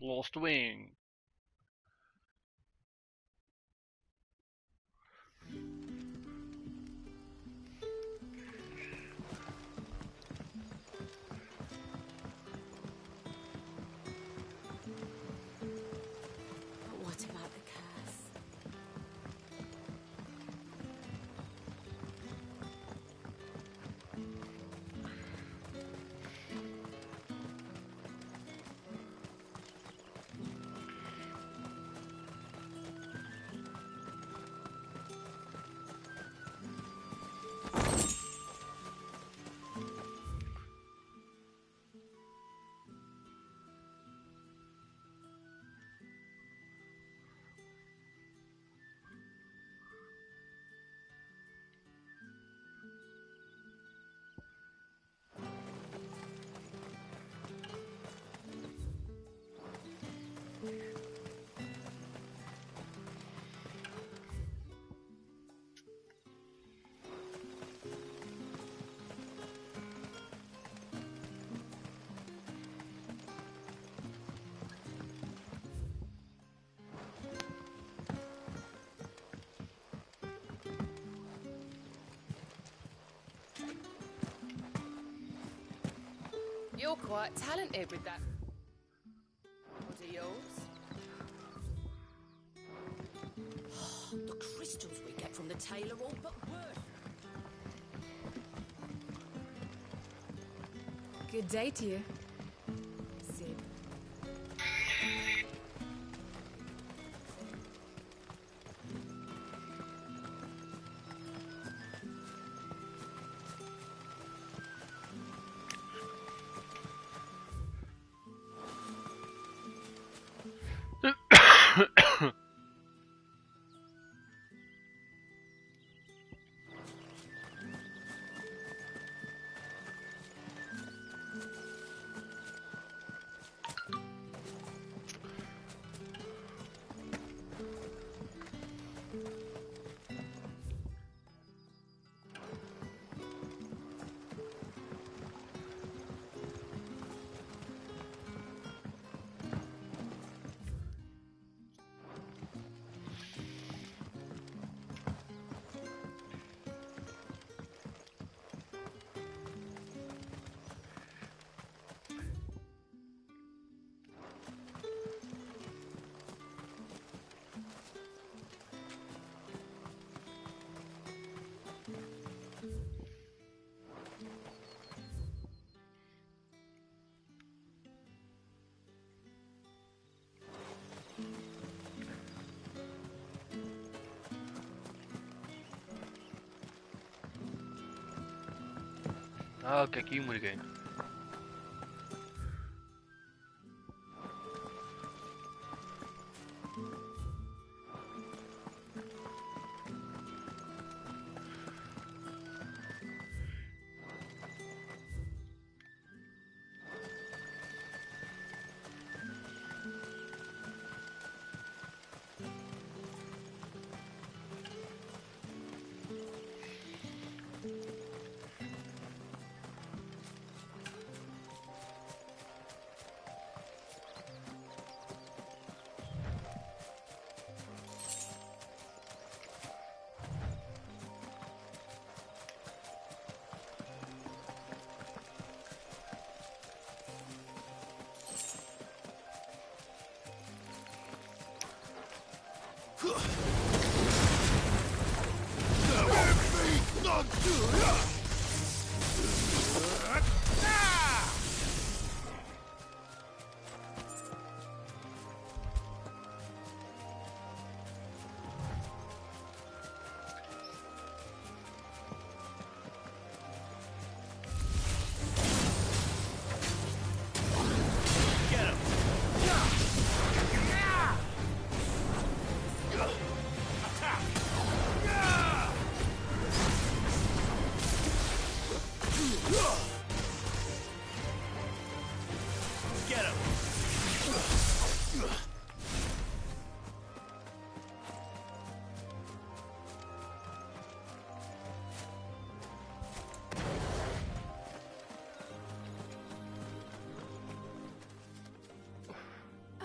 Lost Wing. But what about the curse? You're quite talented with that. What are yours? The crystals we get from the tailor all but worth. Good day to you, Sid. Ok, aqui morguei.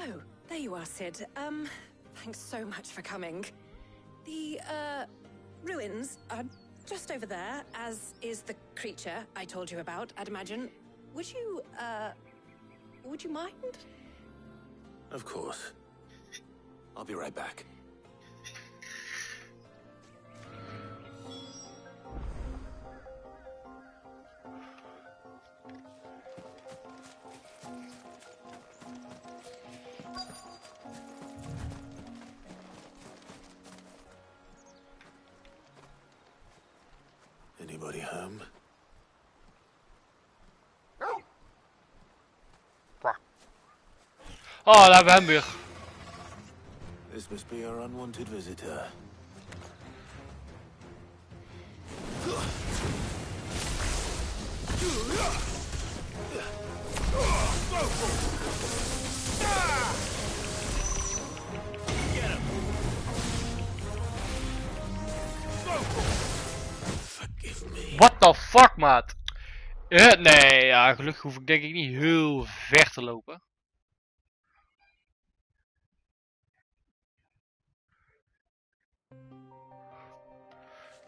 Oh, there you are, Sid. Thanks so much for coming. The, ruins are just over there, as is the creature I told you about, I'd imagine. Would you mind? Of course. I'll be right back. Anybody home? Oh, daar hebben we hem weer. This must be our unwanted visitor. Get him. Forgive me. What the fuck, maat? Nee, ja, gelukkig hoef ik denk ik niet heel ver te lopen.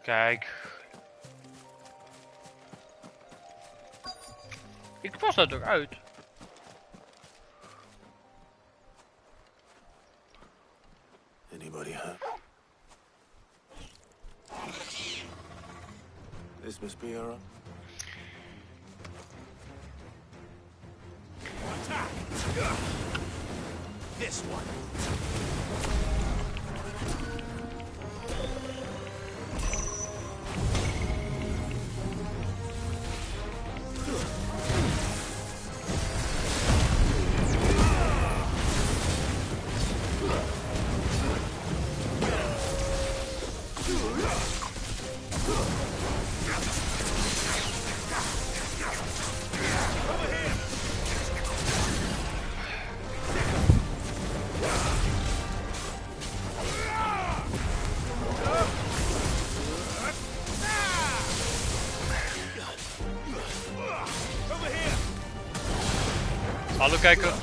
Kijk. Ik was daar toch uit? Anybody home? This must be our... Attack! This one. Hallo kijken.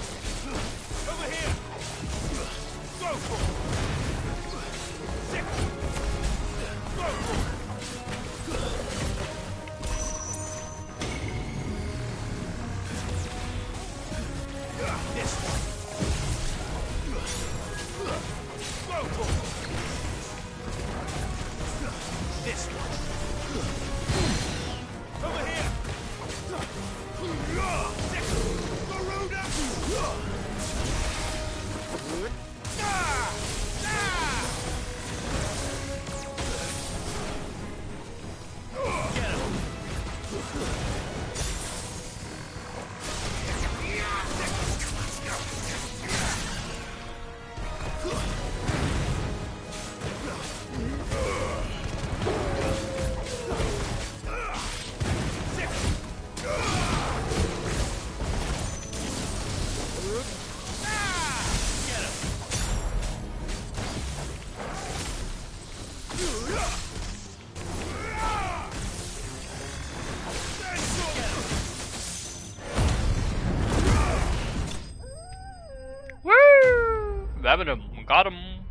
We hebben hem. Got hem.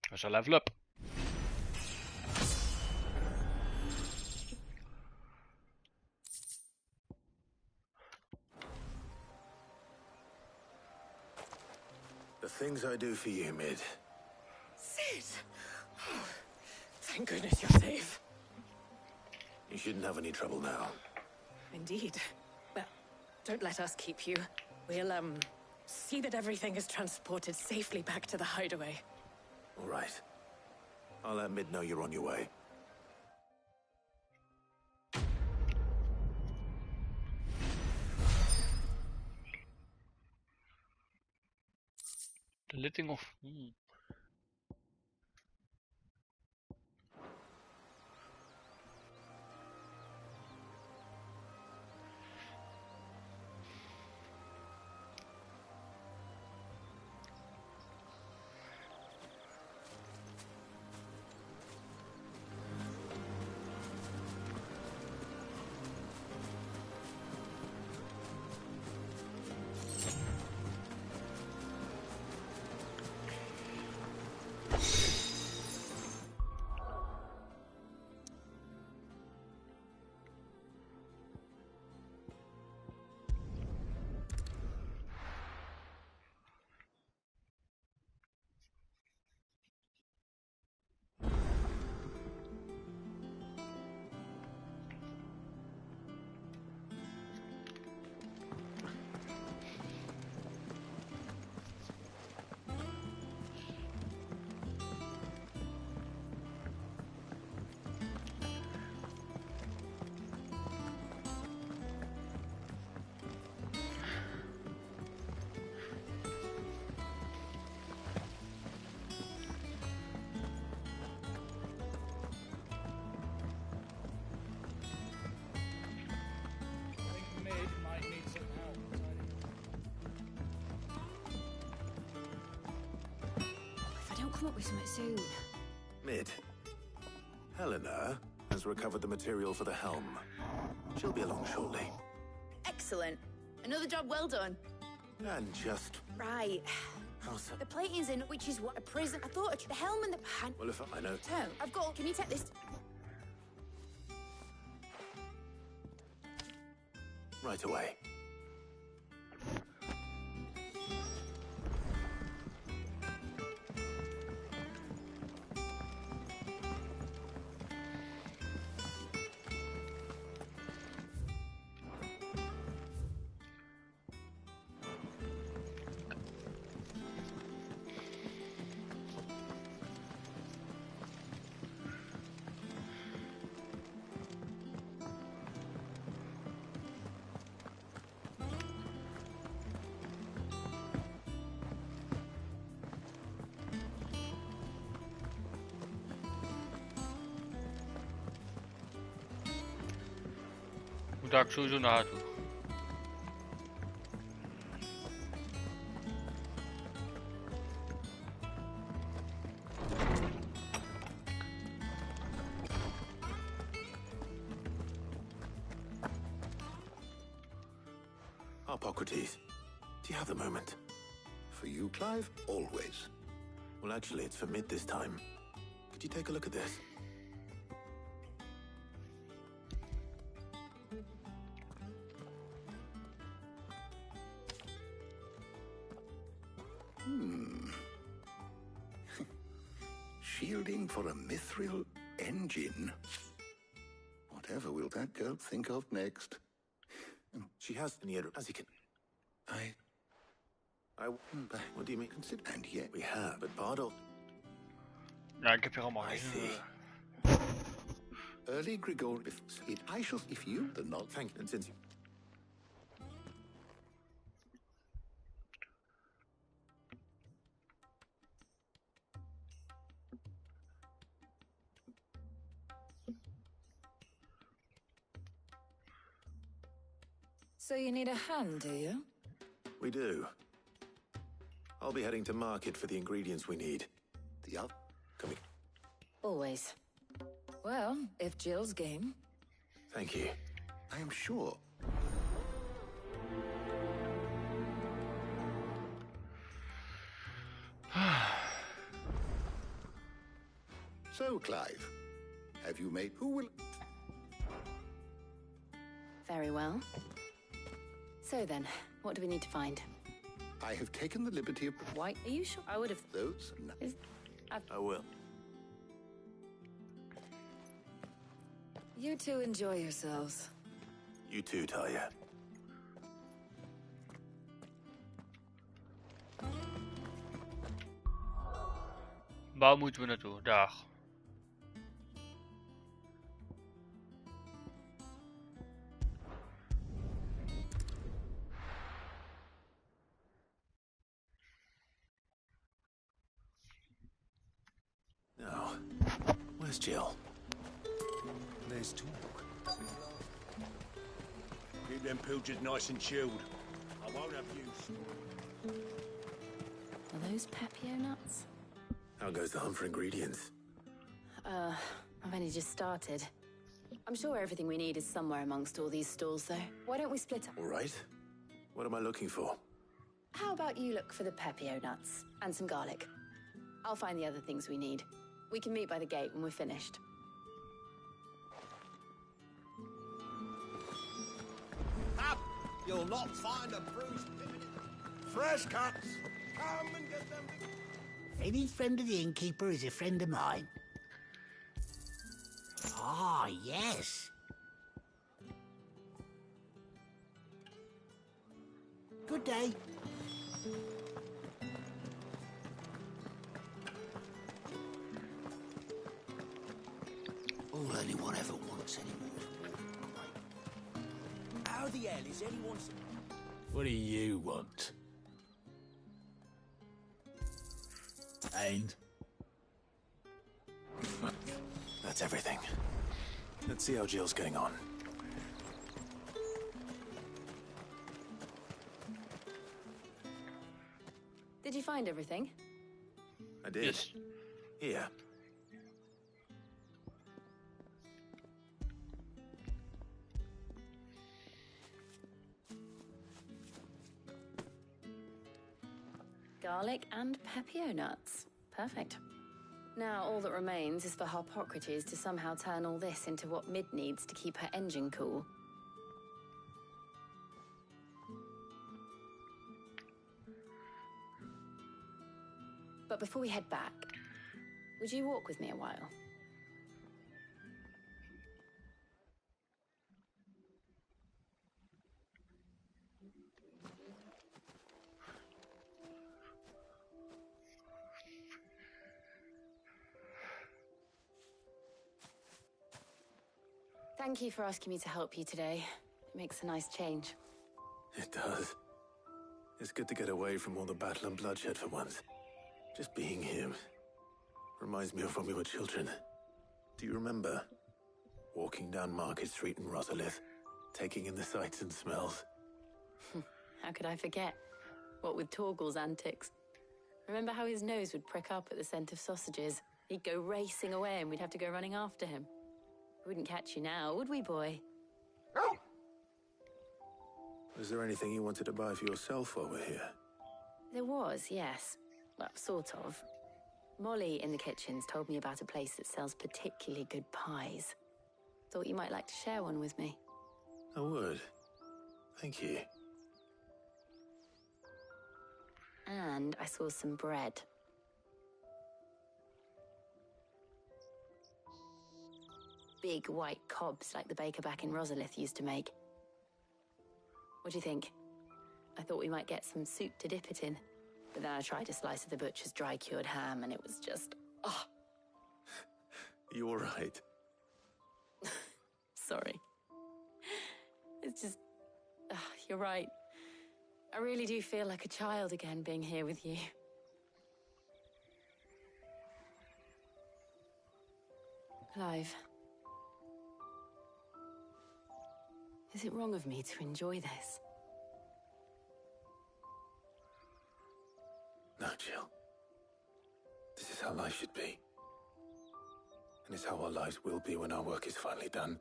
We zijn level up. The things I do for you, Mid. Sid! Oh, thank goodness you're safe. You shouldn't have any trouble now. Indeed. Well, don't let us keep you. We'll, see that everything is transported safely back to the hideaway. All right. I'll let Mid know you're on your way. The litting of... something soon. Mid. Helena has recovered the material for the helm. She'll be along shortly. Excellent. Another job well done. And just... Right. How's The plating's in, which is what a prison. I thought the helm and the pan. Well, if I know... Turn. I've got. Can you take this? Right away. Moet daar sowieso naartoe. Hippocrates, do you have a moment? For you, Clive, always. Well, actually, it's for Mid this time. Could you take a look at this? Shielding for a mithril engine. Whatever will that girl think of next? She has any other... As you can... What do you mean? Consider, and yet We have, but Bardo... Ja, ik heb hier allemaal I see. early Grigor, I shall, if you, the not. Thank you, and since you... So you need a hand, do you? We do. I'll be heading to market for the ingredients we need. The other. Coming. Always. Well, if Jill's game. Thank you. I am sure. So, Clive, have you made... Who will... Very well. So then, what do we need to find? I have taken the liberty of... White? Are you sure? I would have. Those... I will. You two enjoy yourselves. You too, Talia. Waar moeten we naartoe? Daar. Now, where's Jill? There's talk. Keep them pilgers nice and chilled. I won't have use. Are those Pepio nuts? How goes the hunt for ingredients? I've only just started. I'm sure everything we need is somewhere amongst all these stalls, though. Why don't we split up? All right. What am I looking for? How about you look for the Pepio nuts and some garlic? I'll find the other things we need. We can meet by the gate when we're finished. Up! You'll not find a bruised pivot. Fresh cuts! Come and get them. Any friend of the innkeeper is a friend of mine. Ah, yes. Good day. All anyone ever wants anymore. How the hell is anyone... What do you want? And? That's everything. Let's see how Jill's getting on. Did you find everything? I did. Yes. Here. Garlic and Pepio nuts. Perfect. Now all that remains is for Harpocrates to somehow turn all this into what Mid needs to keep her engine cool. But before we head back, would you walk with me a while? Thank you for asking me to help you today. It makes a nice change. It does. It's good to get away from all the battle and bloodshed for once. Just being here reminds me of when we were children. Do you remember? Walking down Market Street in Rosalith, taking in the sights and smells. How could I forget? What with Torgal's antics. Remember how his nose would prick up at the scent of sausages? He'd go racing away and we'd have to go running after him. We wouldn't catch you now, would we, boy? Was there anything you wanted to buy for yourself while we're here? There was, yes. Well, sort of. Molly in the kitchens told me about a place that sells particularly good pies. Thought you might like to share one with me. I would. Thank you. And I saw some bread. Big white cobs like the baker back in Rosalith used to make. What do you think? I thought we might get some soup to dip it in. But then I tried a slice of the butcher's dry-cured ham and it was just... oh. You all right? Sorry. It's just... you're right. I really do feel like a child again being here with you. Clive. Is it wrong of me to enjoy this? No, Jill. This is how life should be. And it's how our lives will be when our work is finally done.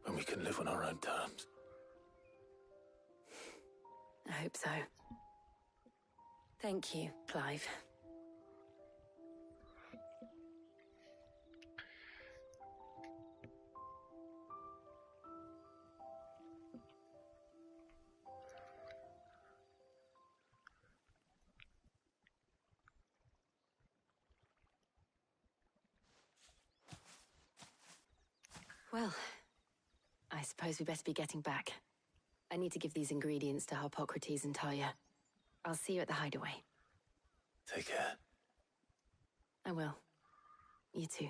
When we can live on our own terms. I hope so. Thank you, Clive. Well, I suppose we better be getting back. I need to give these ingredients to Harpocrates and Talia. I'll see you at the hideaway. Take care. I will. You too.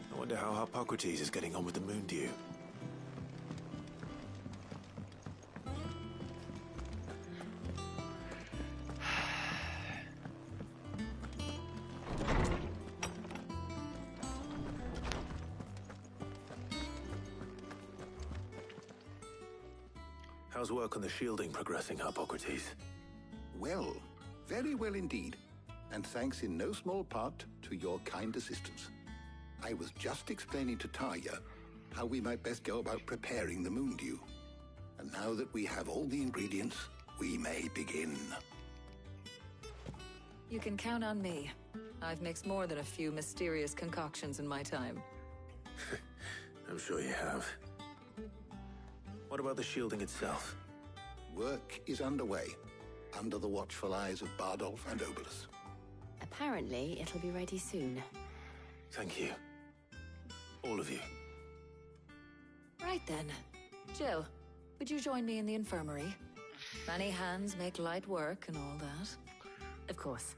I wonder how Harpocrates is getting on with the Moondew. How's work on the shielding progressing, Harpocrates? Well, very well indeed. And thanks in no small part to your kind assistance. I was just explaining to Talia how we might best go about preparing the Moondew. And now that we have all the ingredients, we may begin. You can count on me. I've mixed more than a few mysterious concoctions in my time. I'm sure you have. What about the shielding itself? Work is underway, under the watchful eyes of Bardolph and Obolus. Apparently, it'll be ready soon. Thank you. All of you. Right then. Jill, would you join me in the infirmary? Many hands make light work and all that. Of course.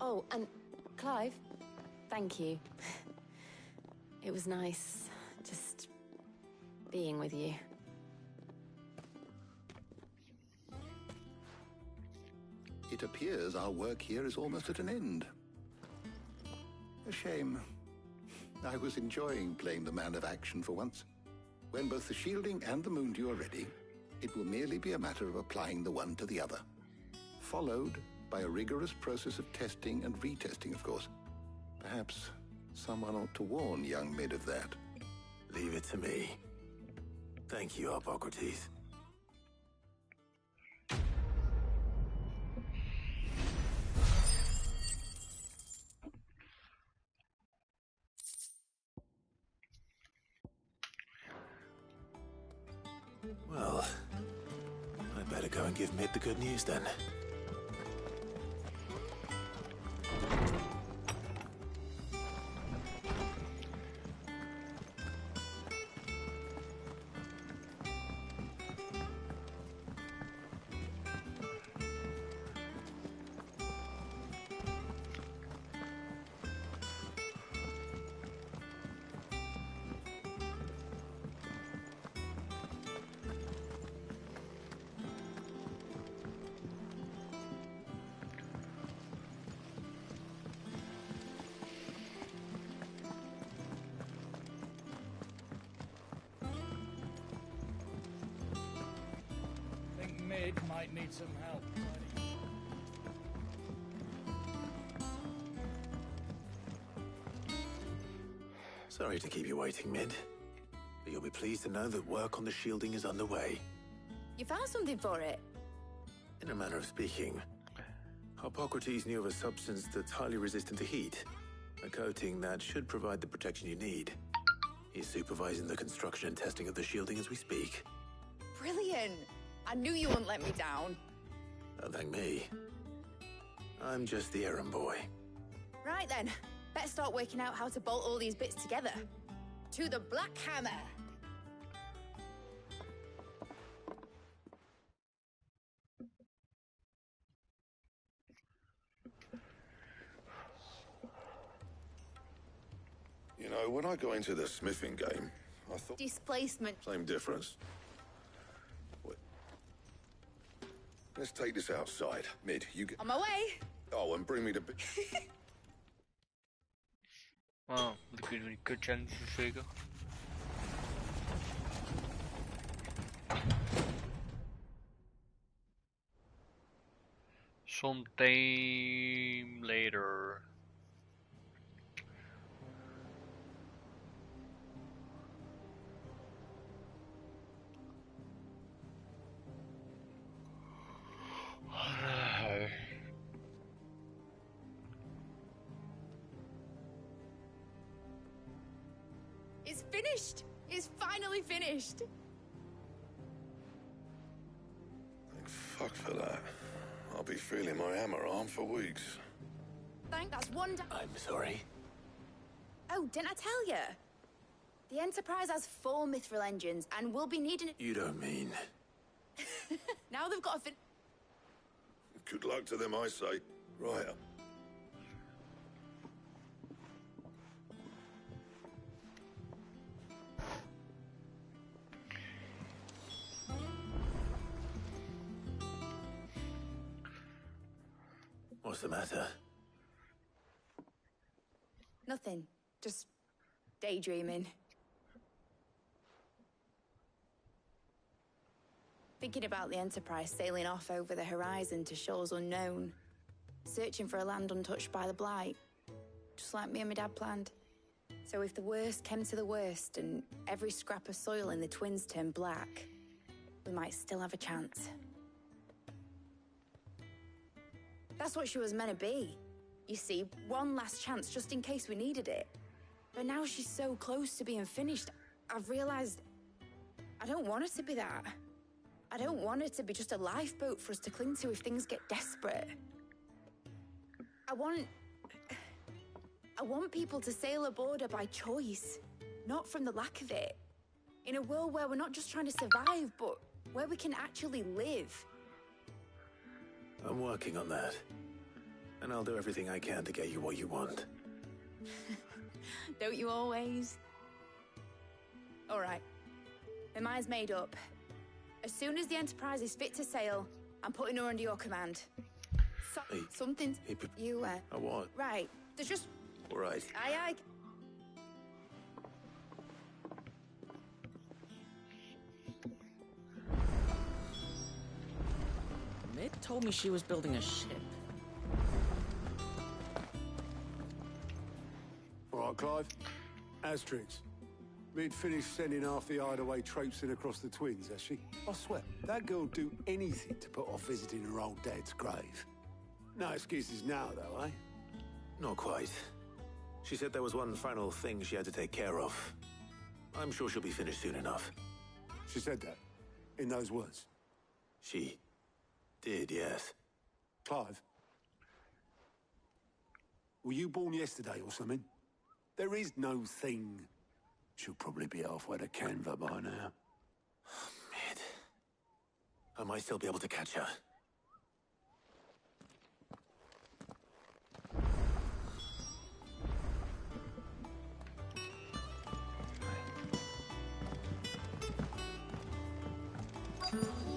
Oh, and Clive, thank you. It was nice just being with you. It appears our work here is almost at an end. A shame. I was enjoying playing the man of action for once. When both the shielding and the Moondew are ready, it will merely be a matter of applying the one to the other. Followed by a rigorous process of testing and retesting, of course. Perhaps someone ought to warn young Mid of that. Leave it to me. Thank you, Hippocrates. Well, I'd better go and give Mid the good news then. Mid might need some help. Sorry to keep you waiting, Mid. But you'll be pleased to know that work on the shielding is underway. You found something for it? In a manner of speaking, Hippocrates knew of a substance that's highly resistant to heat. A coating that should provide the protection you need. He's supervising the construction and testing of the shielding as we speak. Brilliant! I knew you wouldn't let me down. Don't thank me. I'm just the errand boy. Right then, better start working out how to bolt all these bits together. To the Black Hammer! You know, when I got into the smithing game, I thought... Displacement. Same difference. Wait. Let's take this outside. Mid, you get... On my way! Oh, and bring me the... Oh, moet ik weer die kutchallenge zeker? Sometime later. It's finished! It's finally finished! Thank fuck for that. I'll be feeling my hammer arm for weeks. Thank that's one I'm sorry. Oh, didn't I tell you? The Enterprise has 4 mithril engines, and we'll be needing... You don't mean... Now they've got a fin... Good luck to them, I say. Right. What's the matter? Nothing. Just daydreaming. Thinking about the Enterprise sailing off over the horizon to shores unknown. Searching for a land untouched by the Blight. Just like me and my dad planned. So if the worst came to the worst and every scrap of soil in the Twins turned black, we might still have a chance. That's what she was meant to be. You see, one last chance just in case we needed it. But now she's so close to being finished, I've realized I don't want it to be that. I don't want it to be just a lifeboat for us to cling to if things get desperate. I want I want people to sail a border by choice, not from the lack of it. In a world where we're not just trying to survive, but where we can actually live. I'm working on that. And I'll do everything I can to get you what you want. Don't you always? All right. My mind's made up. As soon as the Enterprise is fit to sail, I'm putting her under your command. Hey. Something... Hey, You, what? Right. There's just... All right. Aye. Mid told me she was building a ship. All right, Clive. Asterix. Mid finished sending half the hideaway traipsing across the twins, has she? I swear, that girl'd do anything to put off visiting her old dad's grave. No excuses now, though, eh? Not quite. She said there was one final thing she had to take care of. I'm sure she'll be finished soon enough. She said that? In those words? She did, yes. Clive? Were you born yesterday or something? There is no thing. She'll probably be halfway to Canva by now. Mid. I might still be able to catch her.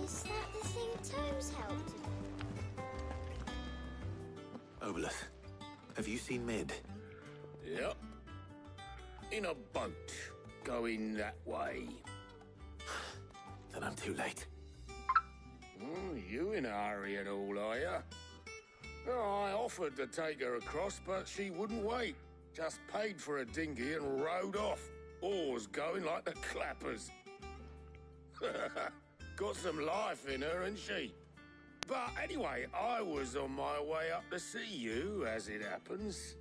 Is that the thing Tomes helped? Obolus, have you seen Mid? Yep. In a boat, going that way. Then I'm too late. Oh, you in a hurry and all, are you? Oh, I offered to take her across, but she wouldn't wait. Just paid for a dinghy and rowed off. Oars going like the clappers. Got some life in her, ain't she? But anyway, I was on my way up to see you, as it happens.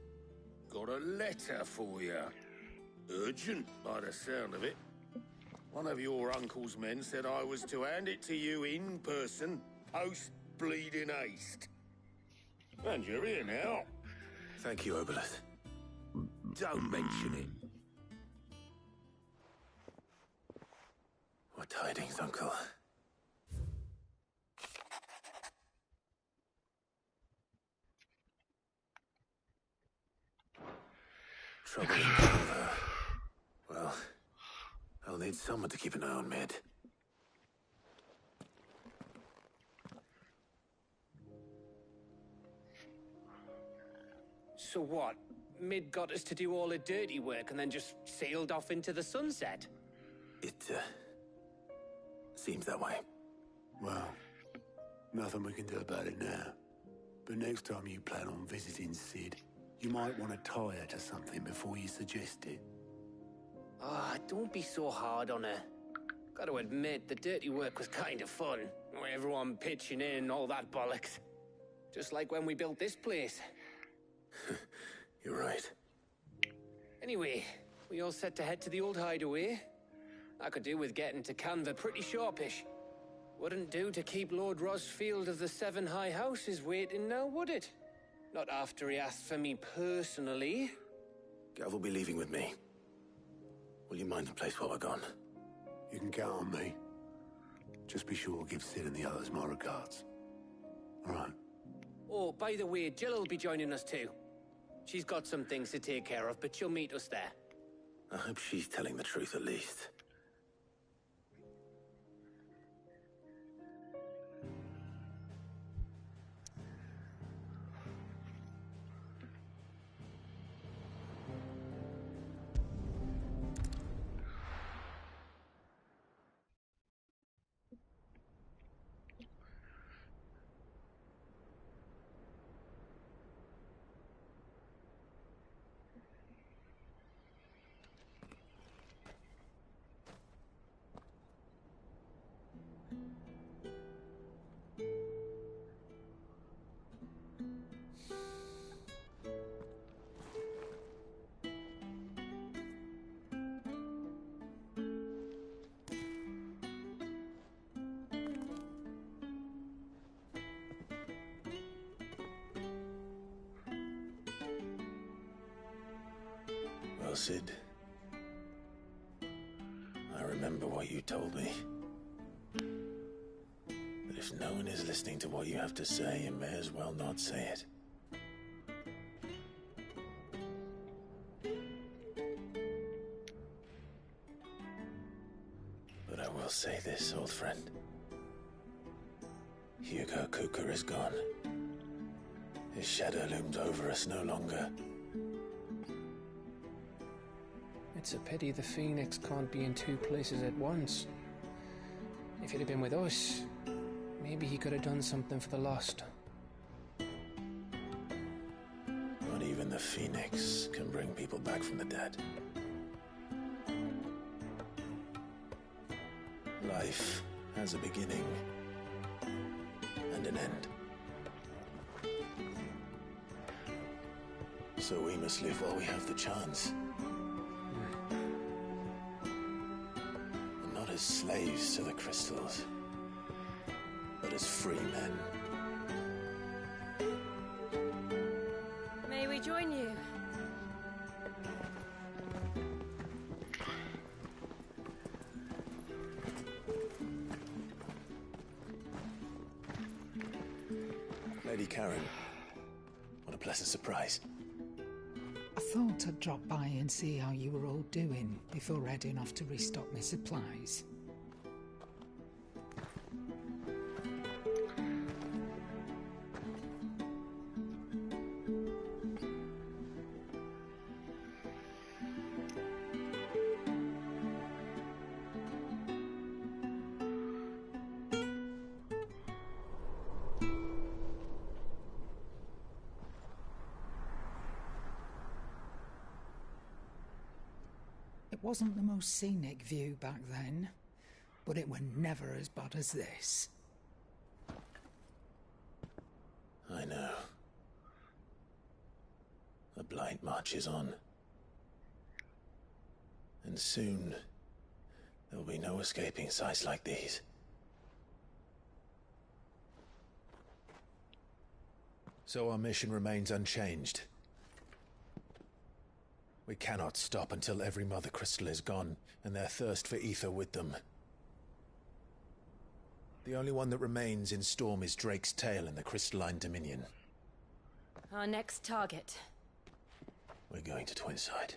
Got a letter for you. Urgent, by the sound of it. One of your uncle's men said I was to hand it to you in person, post-bleeding haste. And you're here now. Thank you, Obolus. Don't mention it. What tidings, Uncle? Trouble in Canva. Well, I'll need someone to keep an eye on Mid. So what? Mid got us to do all the dirty work and then just sailed off into the sunset? It, seems that way. Well, nothing we can do about it now. But next time you plan on visiting Sid, you might want to tie her to something before you suggest it. Ah, don't be so hard on her. Gotta admit, the dirty work was kind of fun. Everyone pitching in and all that bollocks. Just like when we built this place. You're right. Anyway, we all set to head to the old hideaway. I could do with getting to Canva pretty sharpish. Wouldn't do to keep Lord Rosfield of the Seven High Houses waiting now, would it? Not after he asked for me personally. Gav will be leaving with me. Will you mind the place while we're gone? You can count on me. Just be sure to give Sid and the others my regards. All right. Oh, by the way, Jill will be joining us too. She's got some things to take care of, but she'll meet us there. I hope she's telling the truth at least. Well, Sid, I remember what you told me. That if no one is listening to what you have to say, you may as well not say it. But I will say this, old friend. Hugo Cooker is gone. His shadow looms over us no longer. It's a pity the Phoenix can't be in two places at once. If he'd have been with us, maybe he could have done something for the Lost. Not even the Phoenix can bring people back from the dead. Life has a beginning and an end. So we must live while we have the chance. And not as slaves to the crystals, but as free men. May we join you? Lady Karen, what a pleasant surprise. I thought I'd drop by and see how you were all doing before heading off to restock my supplies. It wasn't the most scenic view back then, but it were never as bad as this. I know. The Blight marches on. And soon, there'll be no escaping sights like these. So our mission remains unchanged. We cannot stop until every Mother Crystal is gone, and their thirst for ether with them. The only one that remains in Storm is Drake's Tail in the Crystalline Dominion. Our next target. We're going to Twinside.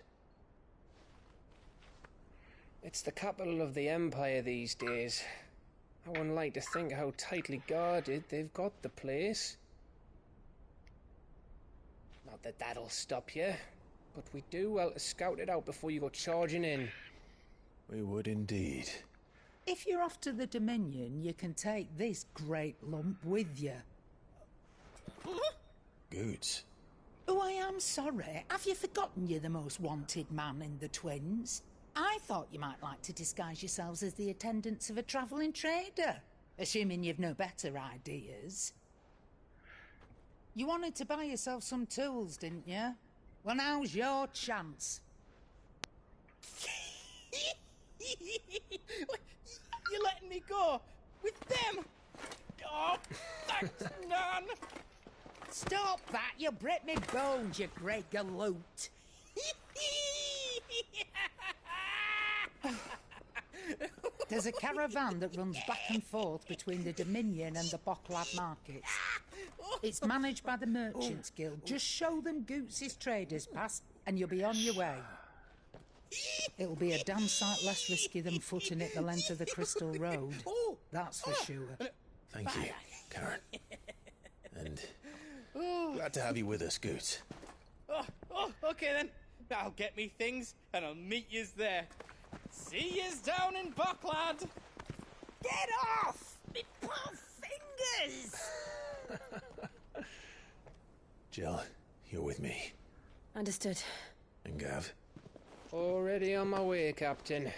It's the capital of the Empire these days. I wouldn't like to think how tightly guarded they've got the place. Not that that'll stop you, but we do well to scout it out before you go charging in. We would indeed. If you're off to the Dominion, you can take this great lump with you. Goods. Oh, I am sorry. Have you forgotten you're the most wanted man in the Twins? I thought you might like to disguise yourselves as the attendants of a travelling trader, assuming you've no better ideas. You wanted to buy yourself some tools, didn't you? Well, now's your chance. You're letting me go with them? Oh, thanks, Nan. Stop that! You'll break me bones, you great galoot. There's a caravan that runs back and forth between the Dominion and the Bocklad markets. It's managed by the Merchants Guild. Just show them Goots' traders pass and you'll be on your way. It'll be a damn sight less risky than footing it the length of the Crystal Road. That's for sure. Thank you, Karen. And glad to have you with us, Goots. Okay then. I'll get me things and I'll meet yous there. See yous down in Bocklad. Get off! Me poor fingers! Jill, you're with me. Understood. And Gav? Already on my way, Captain.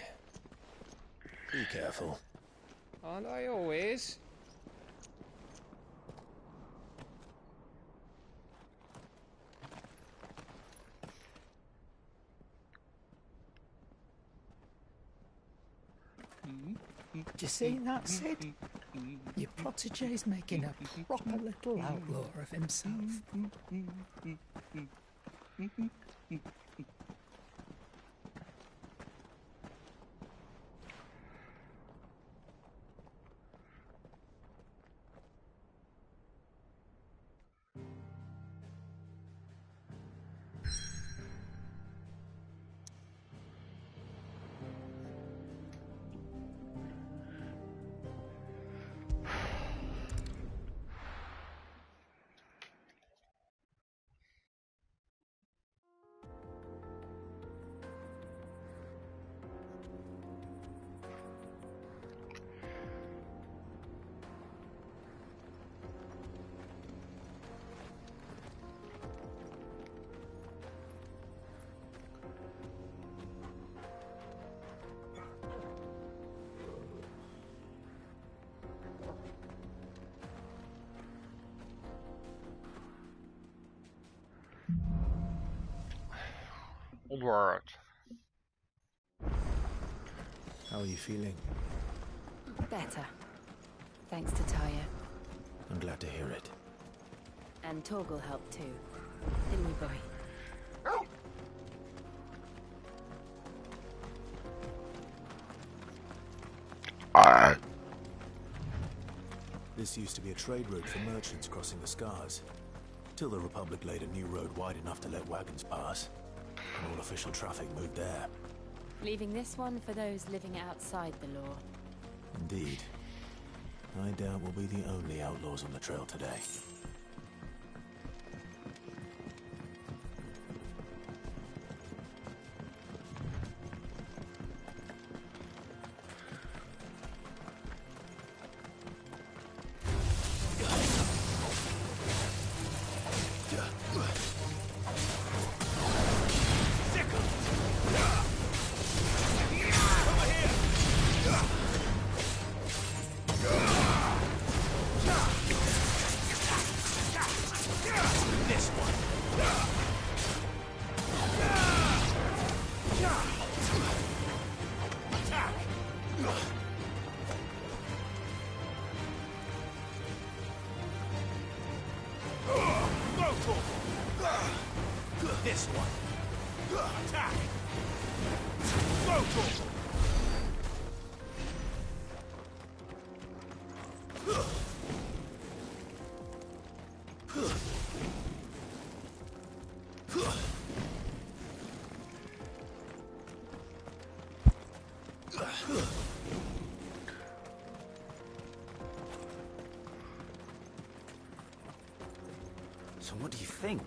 Be careful. Aren't I always? Do you see that, Sid? Your protege's making a proper little outlaw of himself. Onward. How are you feeling? Better. Thanks to Taya. I'm glad to hear it. And Torgal helped too. Didn't you, boy? This used to be a trade route for merchants crossing the Scars, till the Republic laid a new road wide enough to let wagons pass, and all official traffic moved there. Leaving this one for those living outside the law. Indeed. I doubt we'll be the only outlaws on the trail today. This one. Attack! Rotor! So what do you think?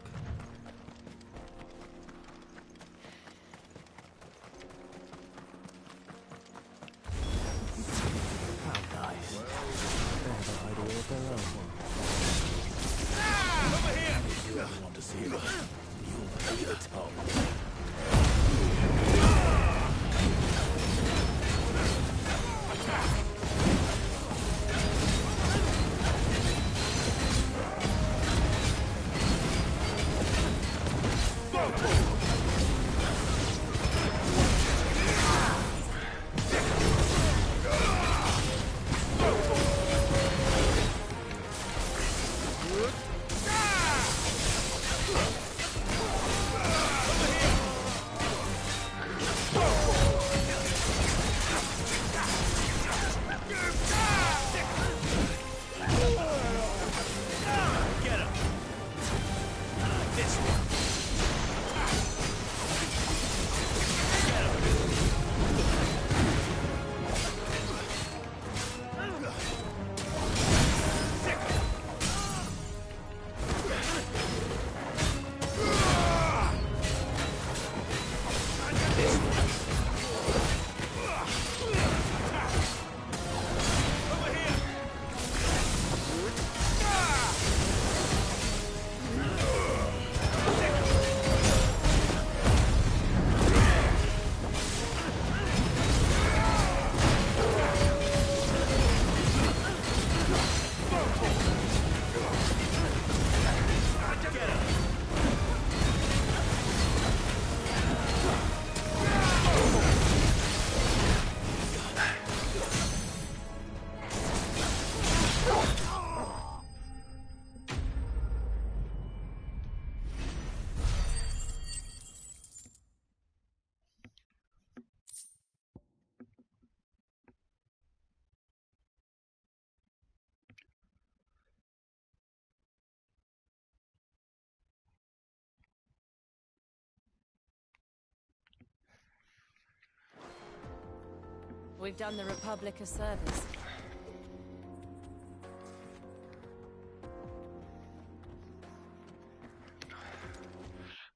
We've done the Republic a service.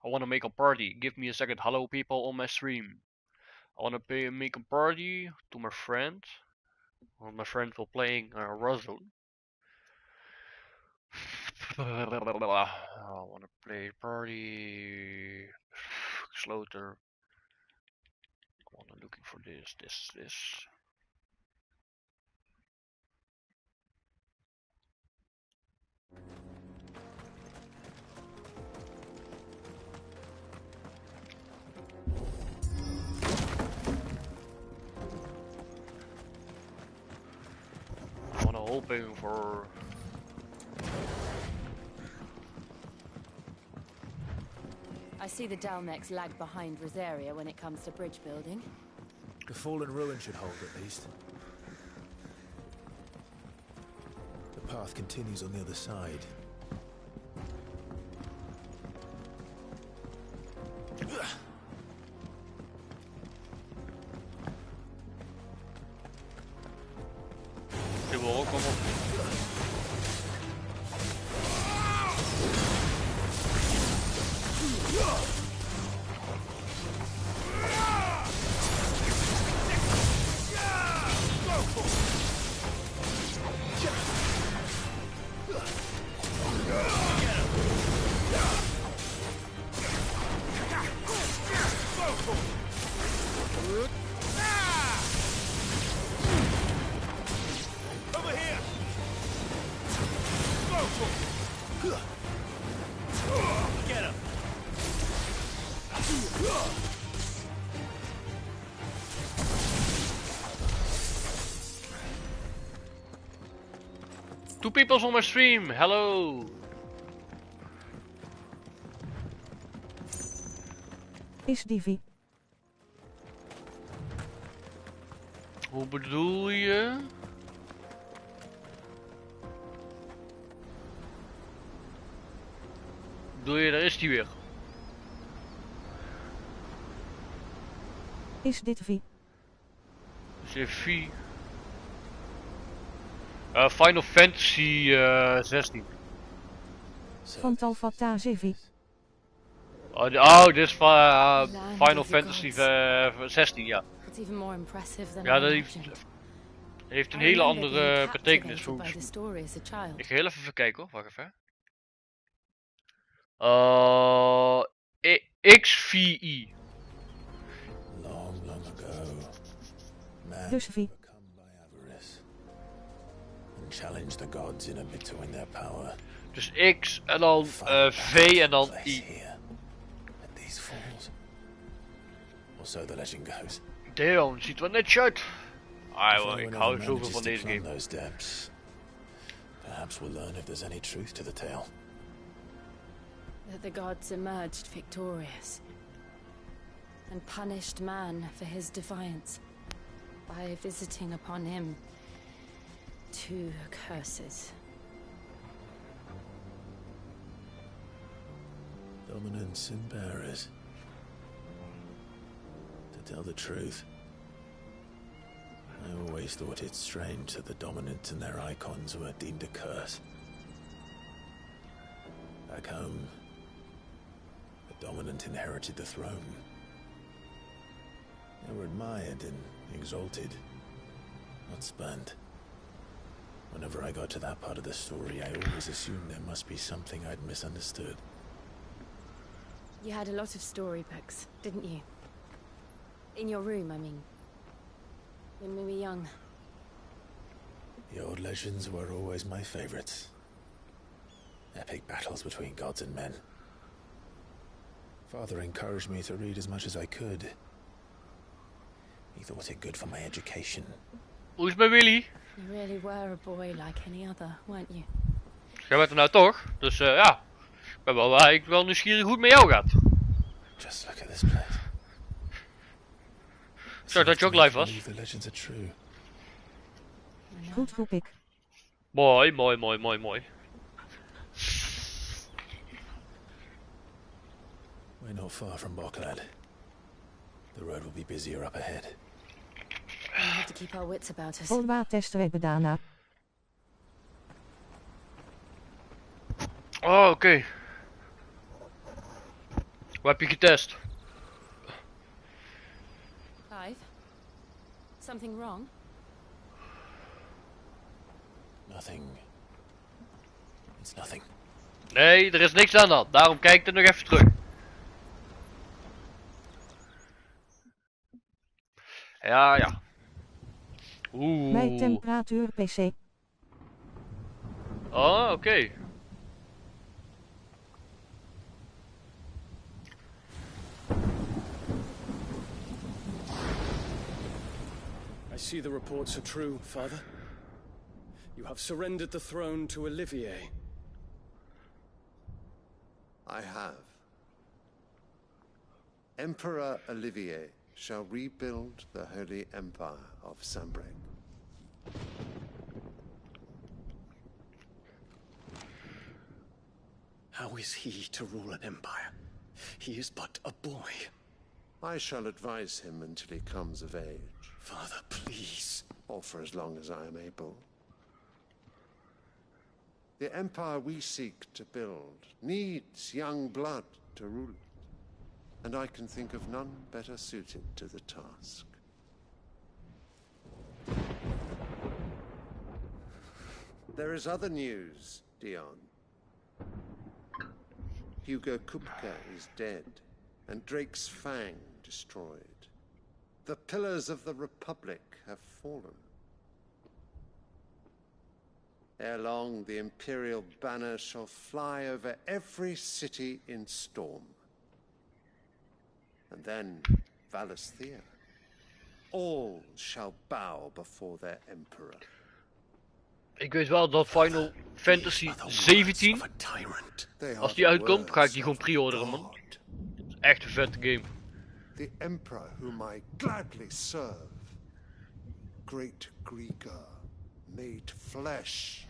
I wanna make a party. Give me a second. Hello people on my stream. I wanna make a party to my friend. Well, my friend will playing Warzone. I wanna play party. Slaughter. I wanna looking for this. hoping for. I see the Dalmex lag behind Rosaria when it comes to bridge building. The fallen ruin should hold at least. The path continues on the other side. Dit wil ook allemaal. Two people on my stream, hello! Is Divi. Hoe bedoel je? Bedoel je, daar is die weer. Is dit Vi? Is dit Vi? Final Fantasy 16. Van Talfata Zevi. Oh, dit is Final Fantasy 16, ja. Ja, dat heeft een hele andere betekenis volgens mij. Ik ga heel even kijken hoor, wacht even. XVI. Long ago, man Dus Vi. and challenged the gods in a bid to win their power. Dus X en dan V en dan I. And these fools. Or so the legend goes. Damn, ziet er netjes uit. Ik hou zoveel van deze game. Those depths, perhaps we'll learn if there's any truth to the tale. That the gods emerged victorious and punished man for his defiance by visiting upon him 2 curses. Dominance and bearers. To tell the truth, I always thought it strange that the dominant and their icons were deemed a curse. Back home, the dominant inherited the throne. They were admired and exalted, not spurned. Whenever I got to that part of the story, I always assumed there must be something I'd misunderstood. You had a lot of storybooks, didn't you? In your room, I mean. When we were young. The old legends were always my favorites. Epic battles between gods and men. Father encouraged me to read as much as I could. He thought it good for my education. Hoe is het met Willy? You really were a boy like any other, weren't you? Jij bent er nou toch? Dus ja. Ik ben wel eigenlijk wel nieuwsgierig hoe het met jou gaat. Just look at this place. Sorry dat je ook live was. The legends are true. Goed roep ik. Mooi. We're not far from Boklad. The road will be busier up ahead. We have to keep our wits about us. Volwa testrepen daarna. Oh, oké. Wat heb je getest? Clive? Something wrong? Nothing. It's nothing. Nee, er is niks aan dat. Daarom kijk ik er nog even terug. Ja. Bij temperatuur PC. Oh, oké. I see the reports are true, Father. You have surrendered the throne to Olivier. I have. Emperor Olivier shall rebuild the Holy Empire of Sanbreque. How is he to rule an empire? He is but a boy. I shall advise him until he comes of age. Father, please. Or for as long as I am able. The empire we seek to build needs young blood to rule it. And I can think of none better suited to the task. There is other news, Dion. Hugo Kupka is dead, and Drake's Fang destroyed. The pillars of the Republic have fallen. Ere long, the Imperial banner shall fly over every city in Storm. And then Valisthea. All shall bow before their emperor. Ik weet wel dat Final Fantasy 17, als die uitkomt, ga ik die gewoon pre-orderen, man. Het is echt een vette game. The emperor whom I gladly serve. Great Greager, made flesh.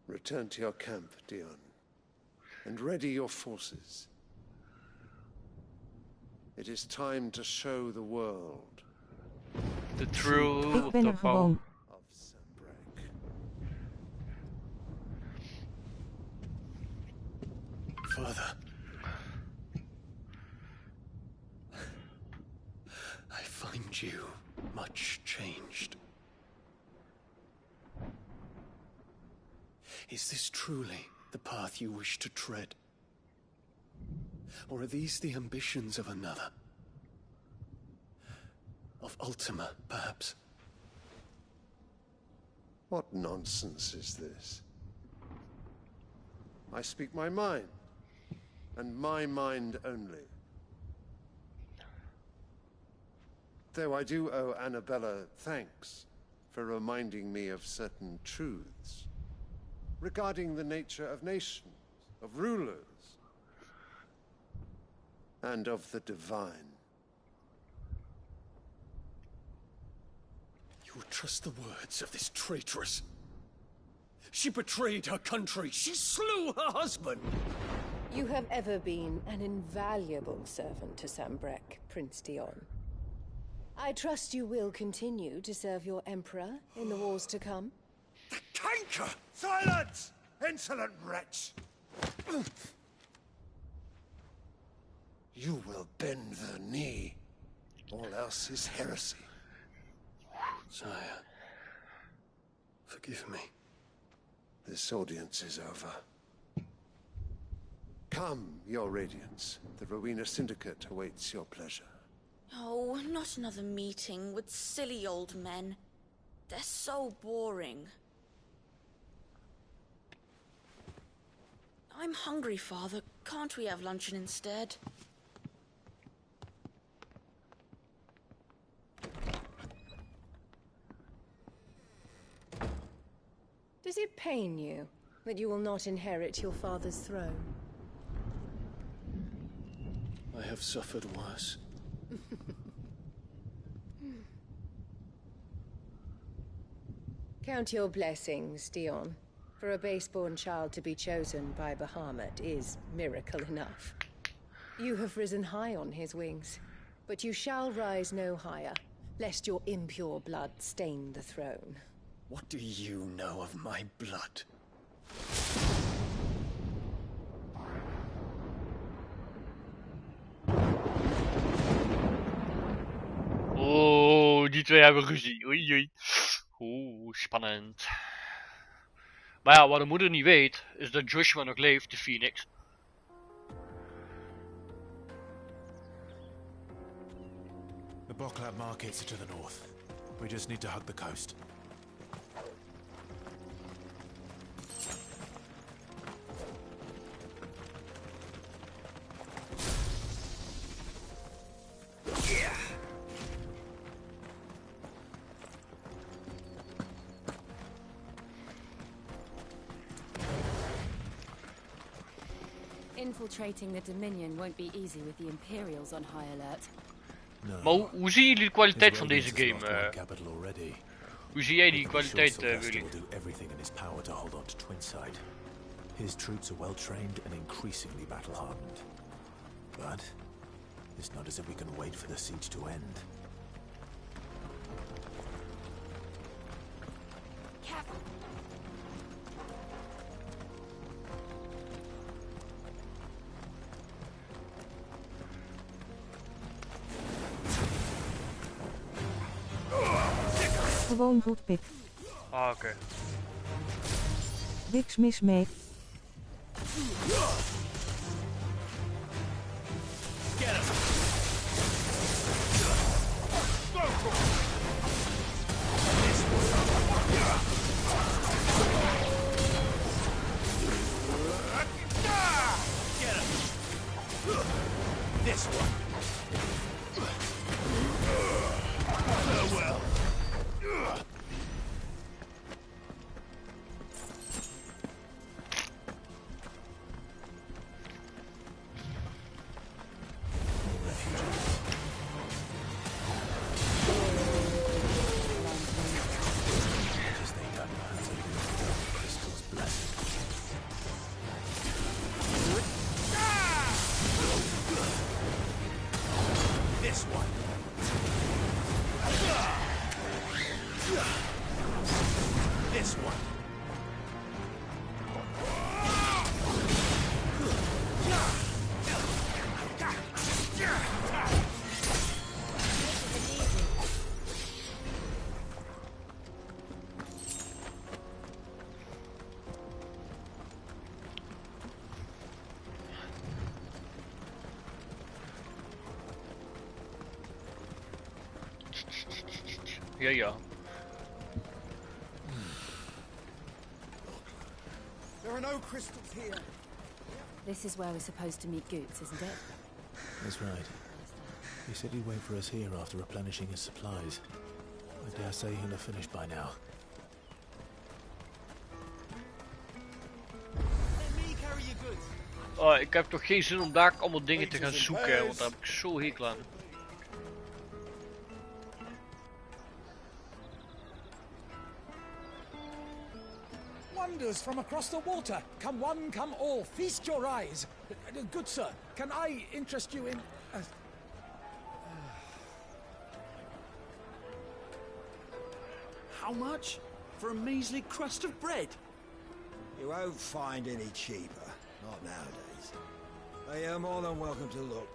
Return to your camp, Dion, and ready your forces. It is time to show the world the true Ik ben er gewoon. of Sanbreque. Father. I find you much changed. Is this truly the path you wish to tread? Or are these the ambitions of another? Of Ultima, perhaps? What nonsense is this? I speak my mind, and my mind only. Though I do owe Annabella thanks for reminding me of certain truths regarding the nature of nations, of rulers, and of the divine. You would trust the words of this traitress? She betrayed her country. She slew her husband. You have ever been an invaluable servant to Sanbreque, Prince Dion. I trust you will continue to serve your emperor in the wars to come. The canker! Silence! Insolent wretch! You will bend the knee. All else is heresy. Sire, forgive me. This audience is over. Come, your radiance. The Rowena Syndicate awaits your pleasure. Oh, not another meeting with silly old men. They're so boring. I'm hungry, Father. Can't we have luncheon instead? Does it pain you that you will not inherit your father's throne? I have suffered worse. Count your blessings, Dion. For a base-born child to be chosen by Bahamut is miracle enough. You have risen high on his wings, but you shall rise no higher, lest your impure blood stain the throne. What do you know of my blood? Oh, die twee hebben ruzie. Oei, oei. Oeh, spannend. Maar ja, wat de moeder niet weet, is dat Joshua nog leeft, de Phoenix. The Bocklab markets are to the north. We just need to hug the coast. Infiltrating the Dominion won't be easy with the Imperials on high alert. Maar hoe zien jullie de kwaliteit van deze game? Hoe zie jij die kwaliteit, Willy? His troops are well trained and increasingly battle hardened. But it's not as if we can wait for the siege to end. Gewoon goed, Pik. Ah, oké. Niks mis mee. Get him! Get him! This one. Farewell. This one. This one. Ja. There are no crystals here. This is where we're supposed to meet Goots, isn't it? That's right. He said he'd wait for us here after replenishing his supplies. I dare say he'll have finished by now. Let me carry your goods. Oh, ik heb toch geen zin om daar allemaal dingen te gaan zoeken, want daar heb ik zo hekel aan. Wonders from across the water. Come one, come all. Feast your eyes. Good sir, can I interest you in... How much? For a measly crust of bread? You won't find any cheaper. Not nowadays. But you're more than welcome to look.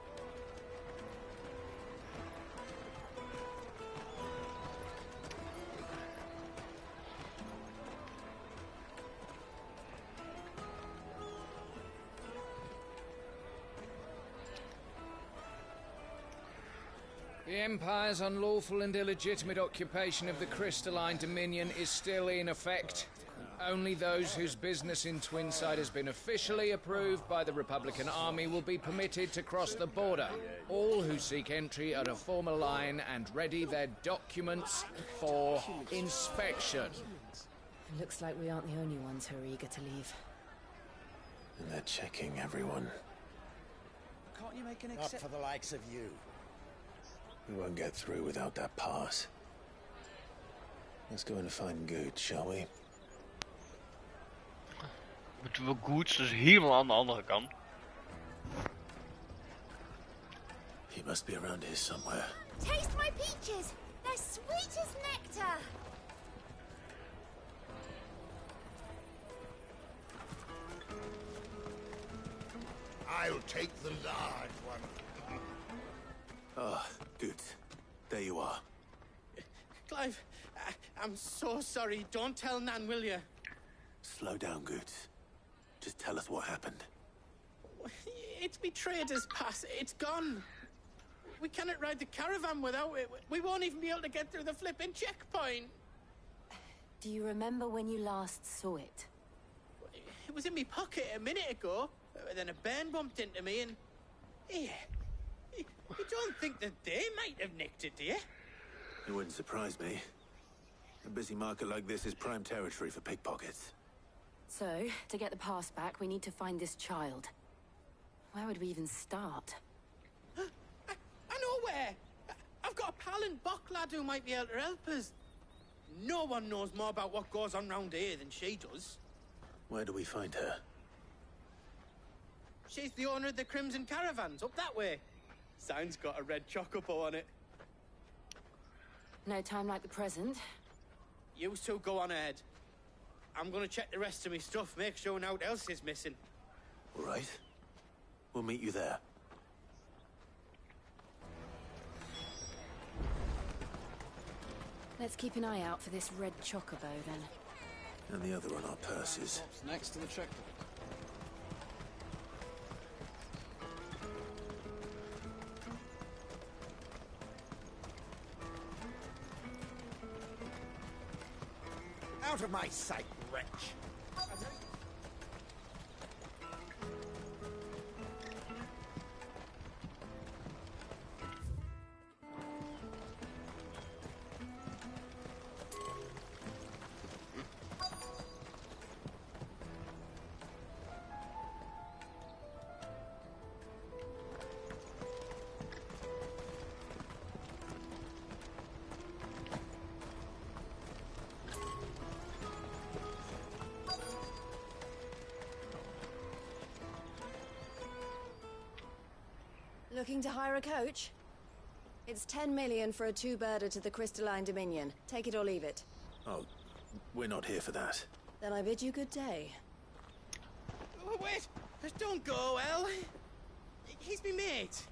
The Empire's unlawful and illegitimate occupation of the Crystalline Dominion is still in effect. Only those whose business in Twinside has been officially approved by the Republican Army will be permitted to cross the border. All who seek entry are to form a line and ready their documents for inspection. It looks like we aren't the only ones who are eager to leave. And they're checking everyone. Can't you make an exception? Not for the likes of you. We won't get through without that pass. Let's go and find Goots, shall we? Moeten we Goots dus helemaal aan de andere kant. He must be around here somewhere. Taste my peaches! They're sweet as nectar! I'll take the large one. Ah, Goots. There you are. Clive, I'm so sorry. Don't tell Nan, will you? Slow down, Goots. Just tell us what happened. It's betrayed us, Pass. It's gone. We cannot ride the caravan without it. We won't even be able to get through the flipping checkpoint. Do you remember when you last saw it? It was in my pocket a minute ago. Then a bairn bumped into me and... Yeah. You don't think that they might have nicked it, do you? It wouldn't surprise me. A busy market like this is prime territory for pickpockets. So, to get the pass back, we need to find this child. Where would we even start? I know where! I've got a pal in Bocklad who might be able to help us. No one knows more about what goes on round here than she does. Where do we find her? She's the owner of the Crimson Caravans, up that way. Sign's got a red chocobo on it. No time like the present. You two go on ahead. I'm gonna check the rest of my stuff, make sure naught else is missing. All right. We'll meet you there. Let's keep an eye out for this red chocobo, then. And the other on our purses. Next to the checkpoint. Out of my sight, wretch! Looking to hire a coach? It's 10 million for a two-birder to the Crystalline Dominion. Take it or leave it. Oh, we're not here for that. Then I bid you good day. Oh, wait! Don't go, El! He's me mate.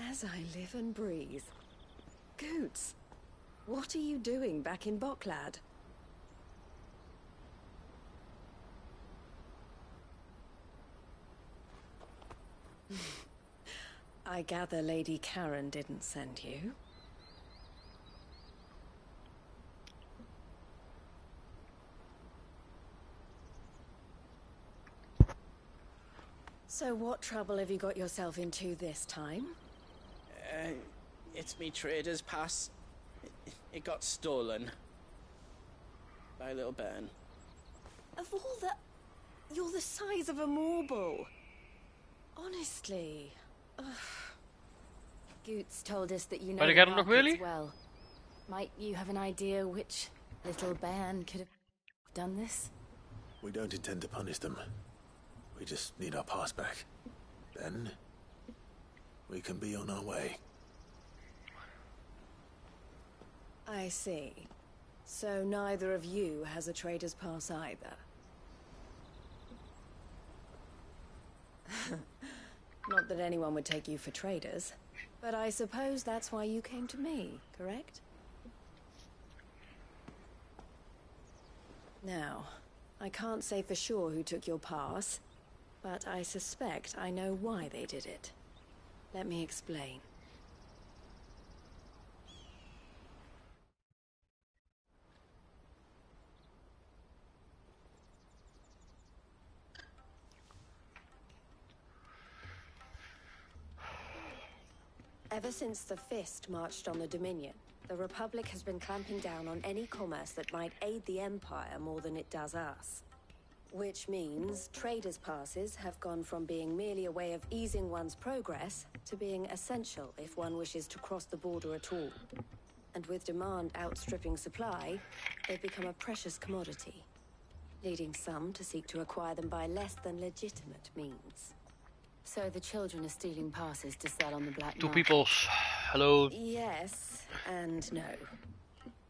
As I live and breathe. Goots, what are you doing back in Bocklad? I gather Lady Karen didn't send you. So what trouble have you got yourself into this time? It's me trader's pass. It got stolen. By a little bairn. Of all the... You're the size of a marble. Honestly. Ugh. Goots told us that you know But the again, look, markets really? well. Might you have an idea which little bairn could have done this? We don't intend to punish them. We just need our pass back. Then, we can be on our way. I see. So neither of you has a trader's pass either. Not that anyone would take you for traders, but I suppose that's why you came to me, correct? Now, I can't say for sure who took your pass, but I suspect I know why they did it. Let me explain. Ever since the Fist marched on the Dominion, the Republic has been clamping down on any commerce that might aid the Empire more than it does us. Which means traders' passes have gone from being merely a way of easing one's progress to being essential if one wishes to cross the border at all. And with demand outstripping supply, they've become a precious commodity, leading some to seek to acquire them by less than legitimate means. So the children are stealing passes to sell on the black market? Two peoples. Hello. Yes and no.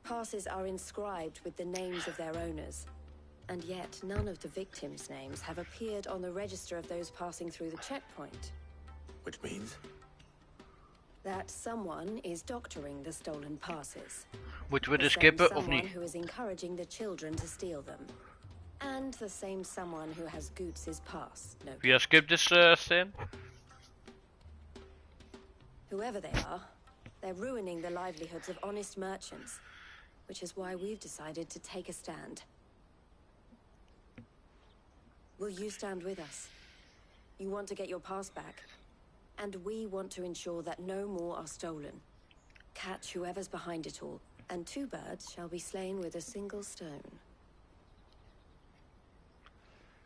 Passes are inscribed with the names of their owners, and yet none of the victims' names have appeared on the register of those passing through the checkpoint. Which means? That someone is doctoring the stolen passes. Moeten we The de same skippen of someone niet? who is encouraging the children to steal them. And the same someone who has Goots' pass, no Via skip this scene? Whoever they are, they're ruining the livelihoods of honest merchants, which is why we've decided to take a stand. Will you stand with us? You want to get your pass back, and we want to ensure that no more are stolen. Catch whoever's behind it all, and 2 birds shall be slain with a single stone.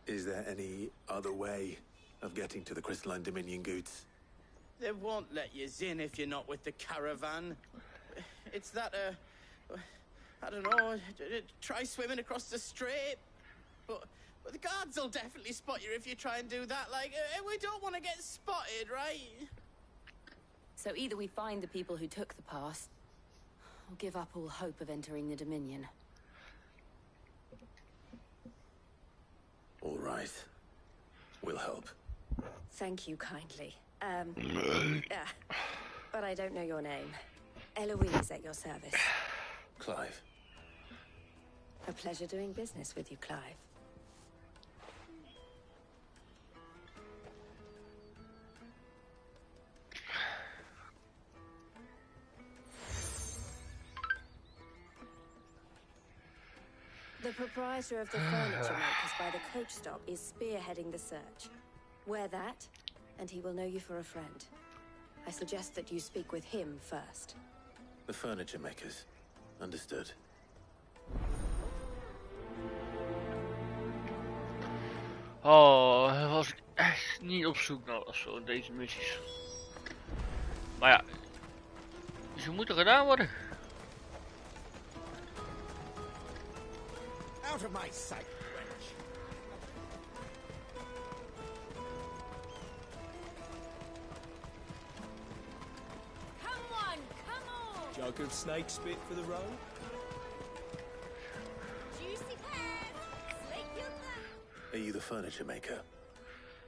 Is there any other way of getting to the Crystalline Dominion goods? They won't let you in if you're not with the caravan. It's that, I don't know, try swimming across the strait. But the guards will definitely spot you if you try and do that. Like, we don't want to get spotted, right? So either we find the people who took the pass, or give up all hope of entering the Dominion. All right. We'll help. Thank you kindly. But I don't know your name. Eloise at your service. Clive. A pleasure doing business with you, Clive. The proprietor of the furniture makers by the coach stop is spearheading the search. Wear that, and he will know you for a friend. I suggest that you speak with him first. The furniture makers. Understood. Oh, was ik echt niet op zoek naar of zo, deze missies. Maar ja, ze moeten gedaan worden. Out of my sight, wench. Jug of snake spit for the road? Juicy pears! Slick your tongue! Are you the furniture maker?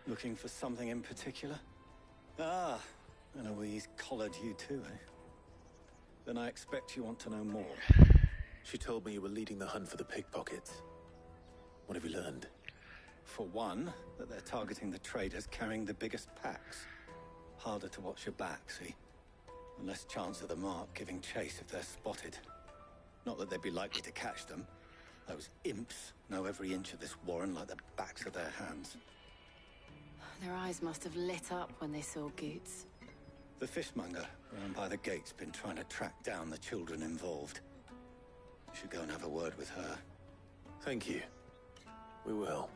Looking for something in particular? Ah, Eloise collared you too, eh? Then I expect you want to know more. She told me you were leading the hunt for the pickpockets. What have you learned? For one, that they're targeting the traders carrying the biggest packs. Harder to watch your back, see? And less chance of the mark giving chase if they're spotted. Not that they'd be likely to catch them. Those imps know every inch of this warren like the backs of their hands. Their eyes must have lit up when they saw Goots. The fishmonger around by the gate's been trying to track down the children involved. You should go and have a word with her. Thank you. We will.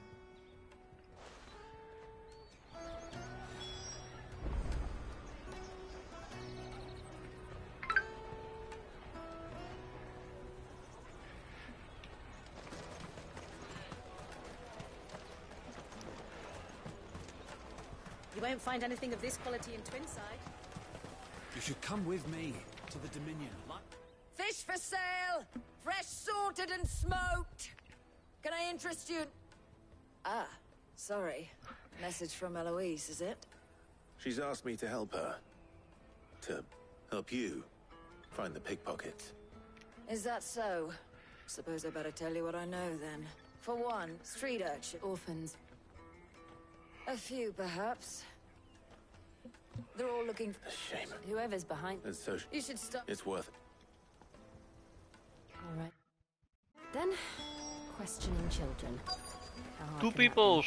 You won't find anything of this quality in Twinside. You should come with me to the Dominion. Fish for sale! Fresh sorted and smoked! Can I interest you? Ah, sorry. Message from Eloise, is it? She's asked me to help her. To help you find the pickpockets. Is that so? Suppose I better tell you what I know then. For one, street urchin. Orphans. A few, perhaps. They're all looking for... A shame. Whoever's behind... It's so... You should stop... It's worth it. All right. Then, questioning children. Two peoples.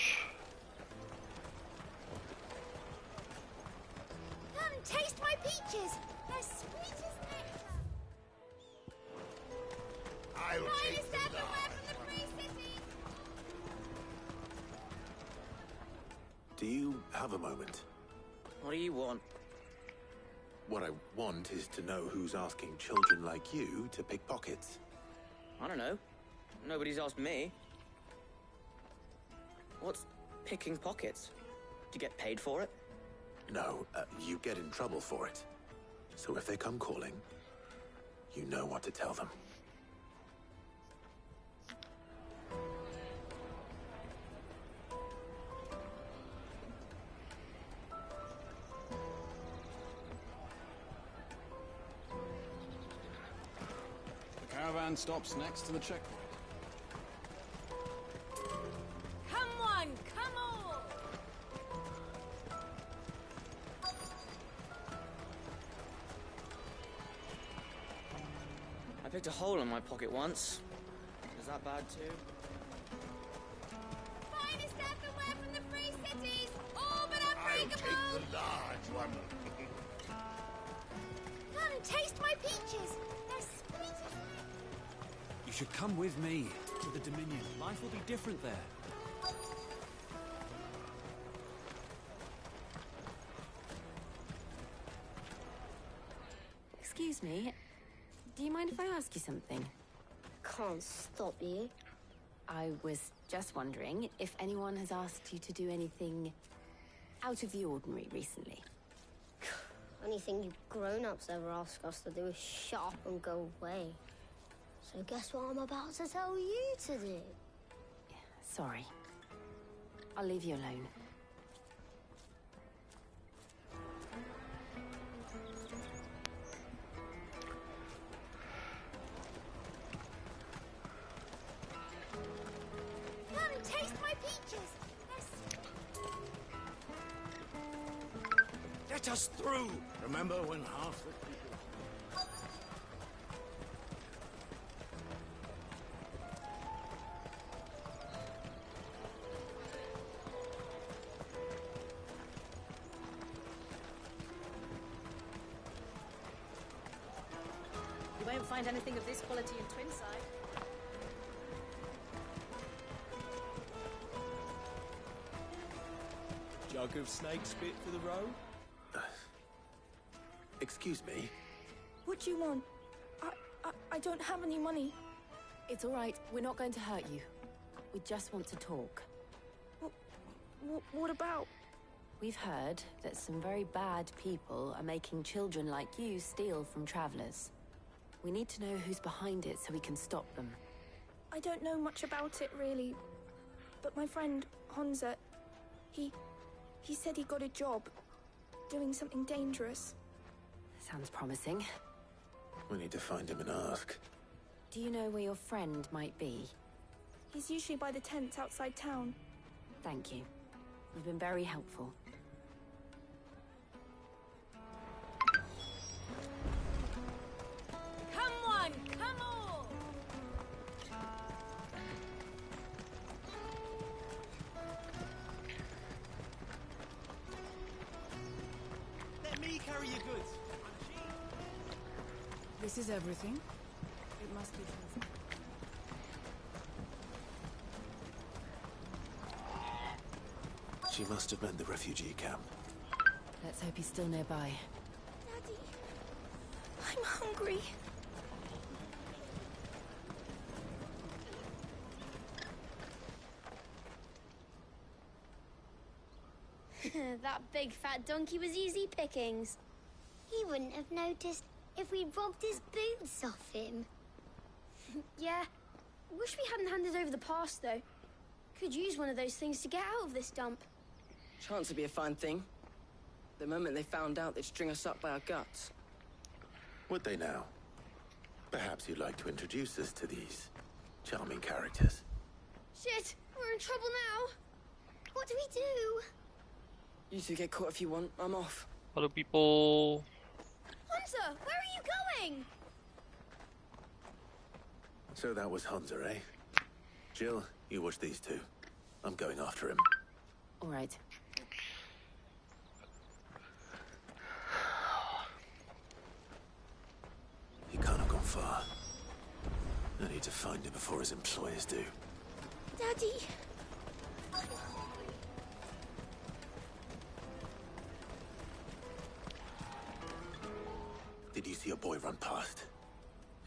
Come, taste my peaches. They're sweet as nectar. I'll take Finest everywhere from the Free City. Do you have a moment? What do you want? What I want is to know who's asking children like you to pick pockets. I don't know. Nobody's asked me. What's picking pockets? Do you get paid for it? No, you get in trouble for it. So if they come calling, you know what to tell them. The caravan stops next to the checkpoint. Come on, come on! picked a hole in my pocket once. Is that bad too? Finest earthenware from the Free Cities! All but unbreakable! I'll take the large one. Come and taste my peaches! They're sweet as... You should come with me to the Dominion. Life will be different there. Excuse me, do you mind if I ask you something? Can't stop you. I was just wondering if anyone has asked you to do anything out of the ordinary recently. Anything you grown-ups ever ask us to do is shut up and go away. So guess what I'm about to tell you to do? Sorry. I'll leave you alone. Come and taste my peaches! Let us through! Remember when half the people... You won't find anything of this quality in Twinside. Jug of snake spit for the road? Excuse me? What do you want? I don't have any money. It's all right. We're not going to hurt you. We just want to talk. What about? We've heard that some very bad people are making children like you steal from travelers. We need to know who's behind it so we can stop them. I don't know much about it, really. But my friend, Honza, he said he got a job doing something dangerous. Sounds promising. We need to find him and ask. Do you know where your friend might be? He's usually by the tents outside town. Thank you. You've been very helpful. Come on, come on! Let me carry your goods. This is everything. It must be true. She must have meant the refugee camp. Let's hope he's still nearby. Daddy, I'm hungry. That big fat donkey was easy pickings. He wouldn't have noticed if we robbed his boots off him. Yeah. Wish we hadn't handed over the pass, though. Could use one of those things to get out of this dump. Chance would be a fine thing. The moment they found out, they'd string us up by our guts. Would they now? Perhaps you'd like to introduce us to these charming characters. Shit, we're in trouble now. What do we do? You two get caught if you want. I'm off. Hello, people. Hunter, where are you going? So that was Hunter, eh? Jill, you watch these two. I'm going after him. All right. He can't have gone far. I need to find him before his employers do. Daddy. Did you see a boy run past?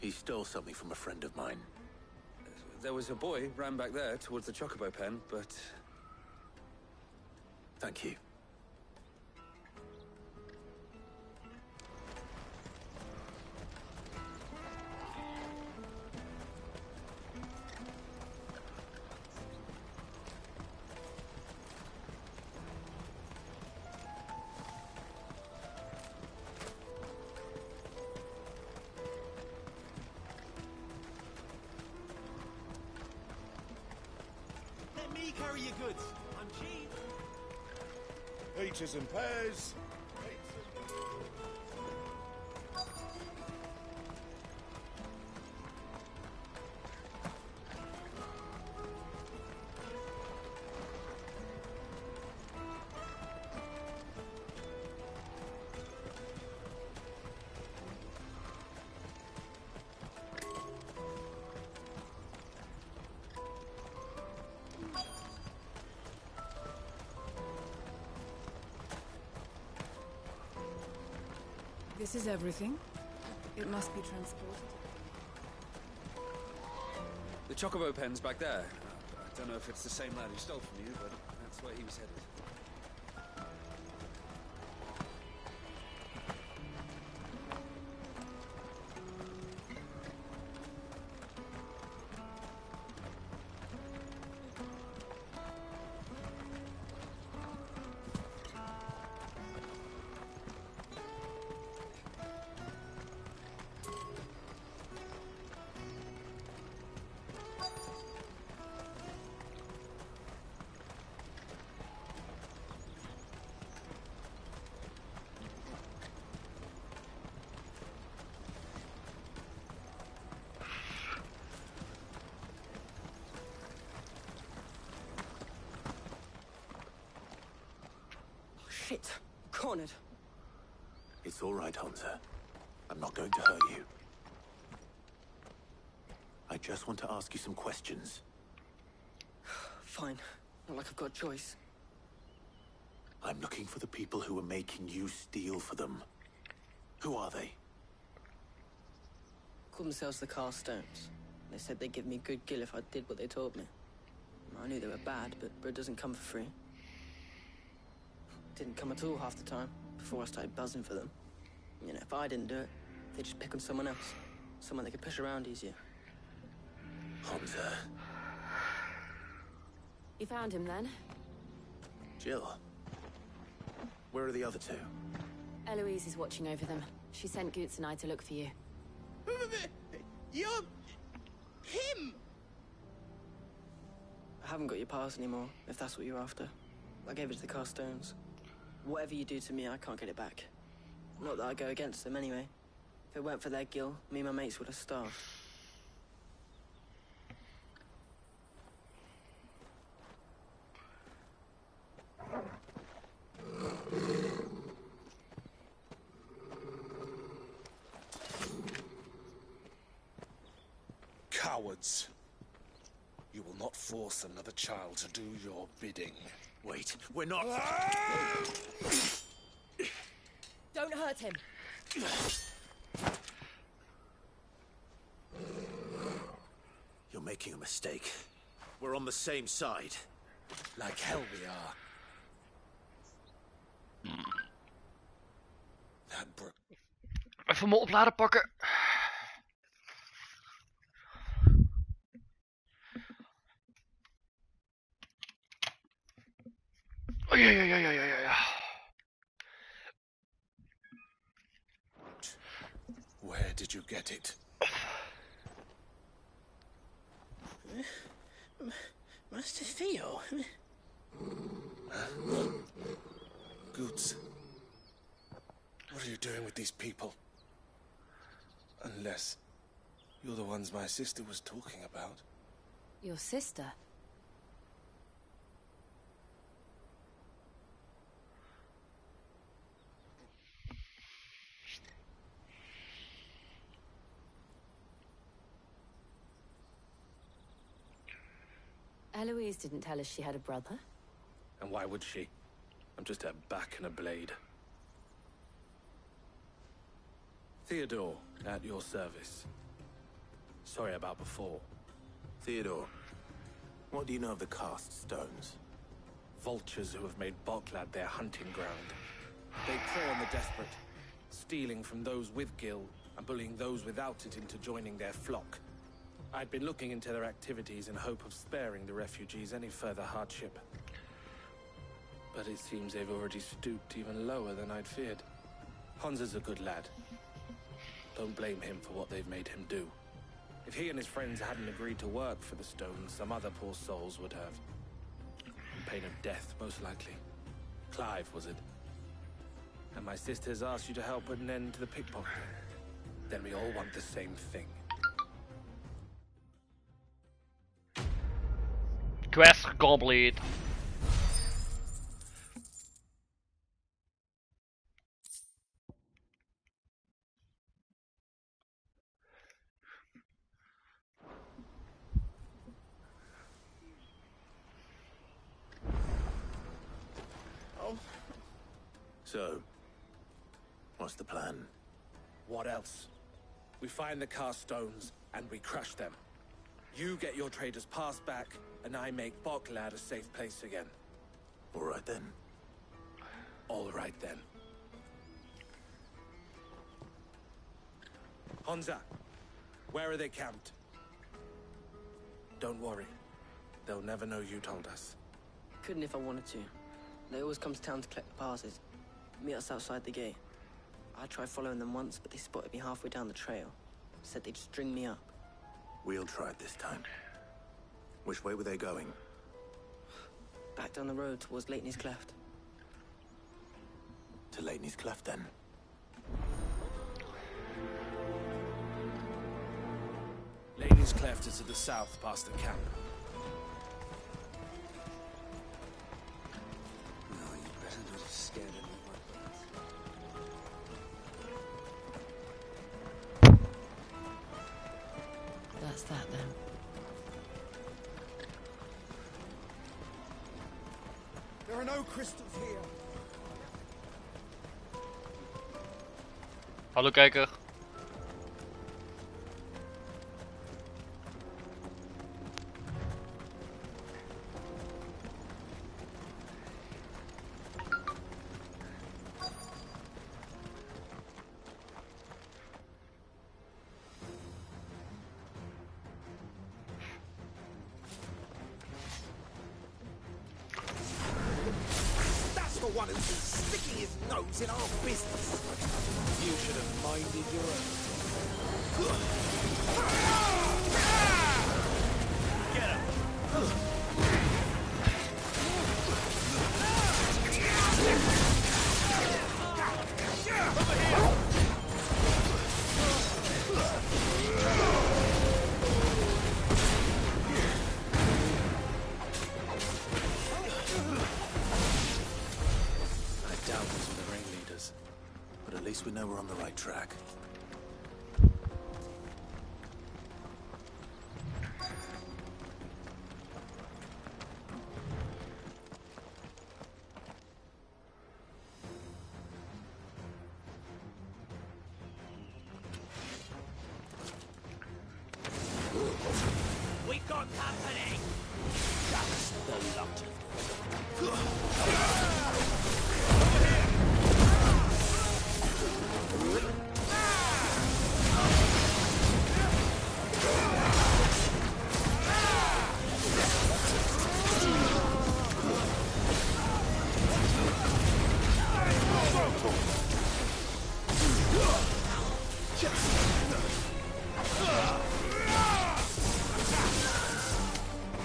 He stole something from a friend of mine. There was a boy ran back there towards the Chocobo pen, but... Thank you. Let me carry your goods. I'm cheap. Peaches and pears. This is everything. It must be transported. The Chocobo pen's back there. I don't know if it's the same lad who stole from you, but that's where he was headed. Shit. Cornered. It's all right, Hansa. I'm not going to hurt you. I just want to ask you some questions. Fine. Not like I've got a choice. I'm looking for the people who are making you steal for them. Who are they? Call themselves the Carstones. They said they'd give me good gill if I did what they told me. I knew they were bad, but bread doesn't come for free. Didn't come at all half the time, before I started buzzing for them. You know, if I didn't do it, they'd just pick on someone else. Someone they could push around easier. Hansa. You found him then? Jill. Where are the other two? Eloise is watching over them. She sent Goots and I to look for you. You're... him! I haven't got your pass anymore, if that's what you're after. I gave it to the Carstones. Whatever you do to me, I can't get it back. Not that I go against them anyway. If it weren't for their gill, me and my mates would have starved. Cowards. You will not force another child to do your bidding. Wait, we're not... Don't hurt him. You're making a mistake. We're on the same side. Like hell we are. That brook. Even mijn oplader pakken. Oh, ja. Where did you get it? Master Theo? Goots. What are you doing with these people? Unless you're the ones my sister was talking about. Your sister? Eloise didn't tell us she had a brother. And why would she? I'm just her back and a blade. Theodore, at your service. Sorry about before. Theodore, what do you know of the Cast Stones? Vultures who have made Boklad their hunting ground. They prey on the desperate, stealing from those with gil and bullying those without it into joining their flock. I'd been looking into their activities in hope of sparing the refugees any further hardship. But it seems they've already stooped even lower than I'd feared. Hansa's a good lad. Don't blame him for what they've made him do. If he and his friends hadn't agreed to work for the Stones, some other poor souls would have. On pain of death, most likely. Clive, was it? And my sisters asked you to help put an end to the pickpocketing. Then we all want the same thing. Quest complete. So, what's the plan? What else? We find the Carstones, and we crush them. You get your trader's pass back, and I make Boklad a safe place again. All right then. All right then. Honza, where are they camped? Don't worry. They'll never know you told us. Couldn't if I wanted to. They always come to town to collect the passes. Meet us outside the gate. I tried following them once, but they spotted me halfway down the trail. Said they'd string me up. We'll try it this time. Which way were they going? Back down the road towards Leitney's Cleft. To Leitney's Cleft, then. Leitney's Cleft is to the south, past the camp. No, you better not have scared anyone. That's that, then. There are no crystals here. Hallo kijker. That's the one who's been sticking his nose in our business. You should have minded your own. Get him! Over here! I doubt those were the ringleaders, but at least we know we're on the right track. We got company! That's the lot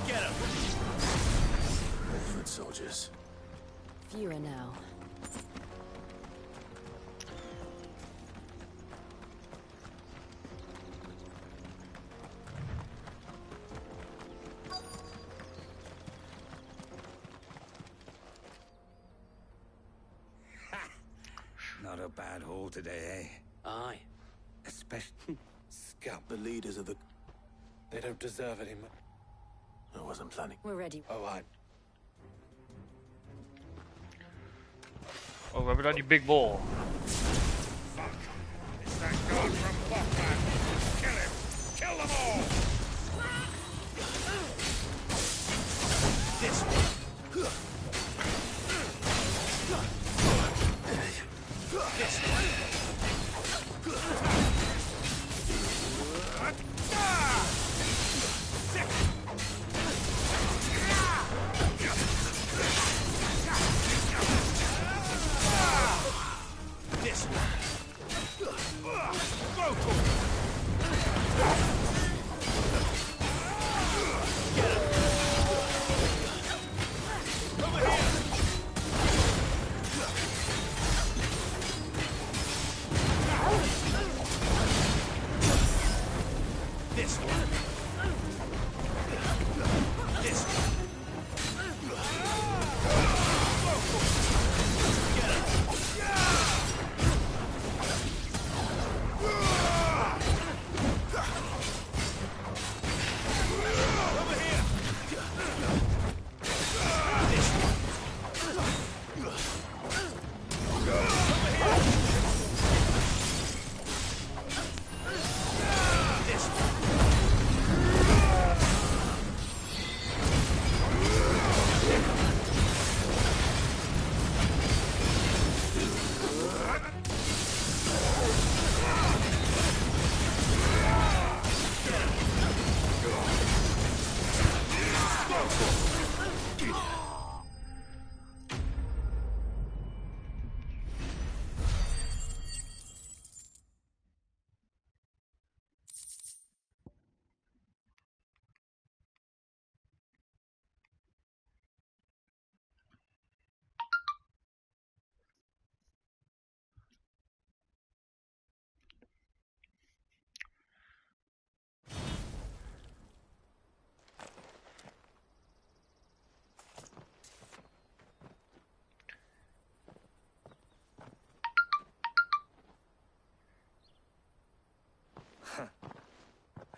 Get him! Foot soldiers. Fewer now. Not a bad haul today, eh? Aye. Especially scum. The leaders of the... They don't deserve it anymore. I wasn't planning. We're ready. Oh, Oh, we hebben daar die big ball. Fuck! It's that guard from Boklad! Kill him! Kill them all! This way. This way. This way. Go for it. Get him. Over here.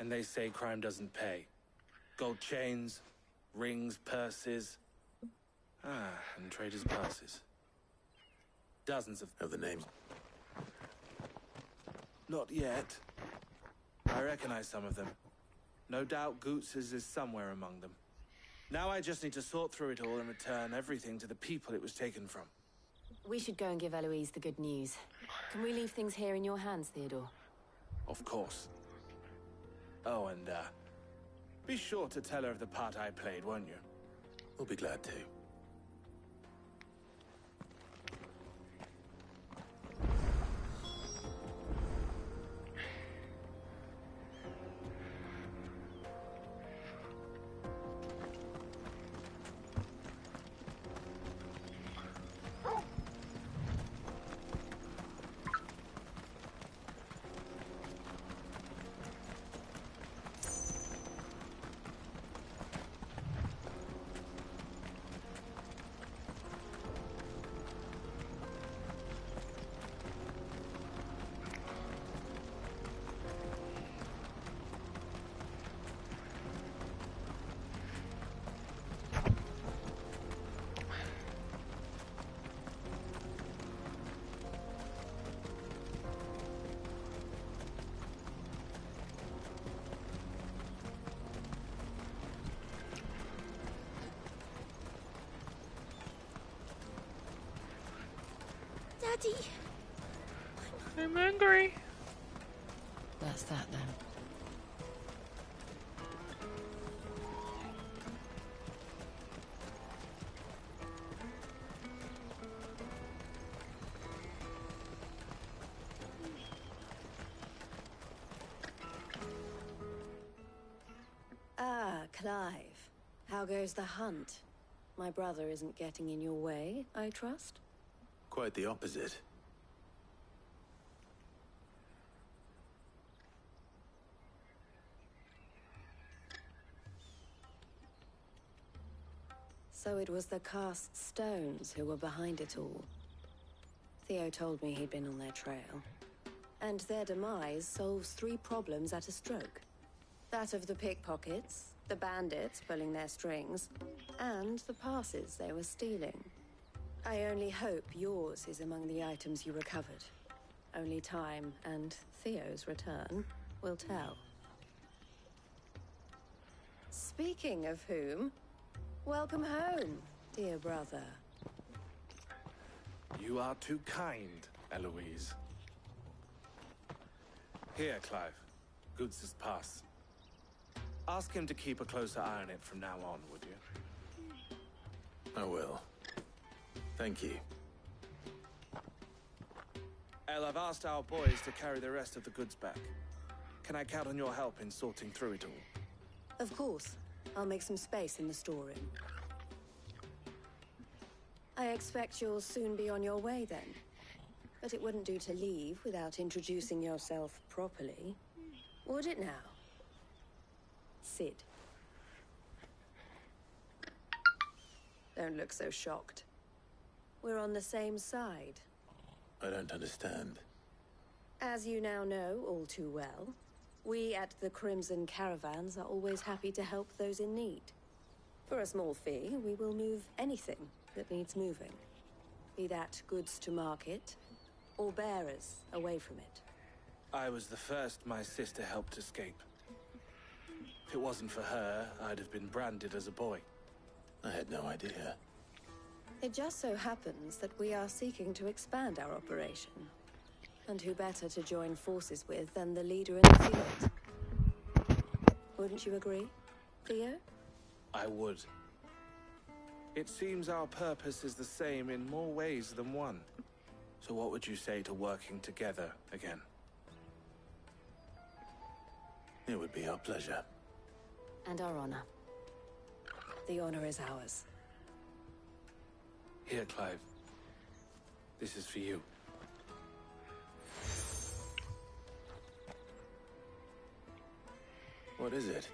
And they say crime doesn't pay. Gold chains, rings, purses. And traders' passes. Dozens of the names. Not yet. I recognize some of them. No doubt Goots's is somewhere among them. Now I just need to sort through it all and return everything to the people it was taken from. We should go and give Eloise the good news. Can we leave things here in your hands, Theodore? Of course. Oh, and, be sure to tell her of the part I played, won't you? We'll be glad to. Daddy! I'm hungry. That's that then. Ah, Clive. How goes the hunt? My brother isn't getting in your way, I trust? Quite the opposite. So it was the cast stones who were behind it all. Theo told me he'd been on their trail. And their demise solves 3 problems at a stroke. That of the pickpockets, the bandits pulling their strings, and the passes they were stealing. I only hope yours is among the items you recovered. Only time and Theo's return will tell. Speaking of whom, welcome home, dear brother. You are too kind, Eloise. Here, Clive. Goots's pass. Ask him to keep a closer eye on it from now on, would you? I will. Thank you. El, I've asked our boys to carry the rest of the goods back. Can I count on your help in sorting through it all? Of course. I'll make some space in the storeroom. I expect you'll soon be on your way then. But it wouldn't do to leave without introducing yourself properly. Would it now? Sid. Don't look so shocked. We're on the same side. I don't understand. As you now know all too well, we at the Crimson Caravans are always happy to help those in need. For a small fee, we will move anything that needs moving. Be that goods to market, or bearers away from it. I was the first my sister helped escape. If it wasn't for her, I'd have been branded as a boy. I had no idea. It just so happens that we are seeking to expand our operation. And who better to join forces with than the leader in the field? Wouldn't you agree, Theo? I would. It seems our purpose is the same in more ways than one. So what would you say to working together again? It would be our pleasure. And our honor. The honor is ours. Here, Clive. This is for you. What is it?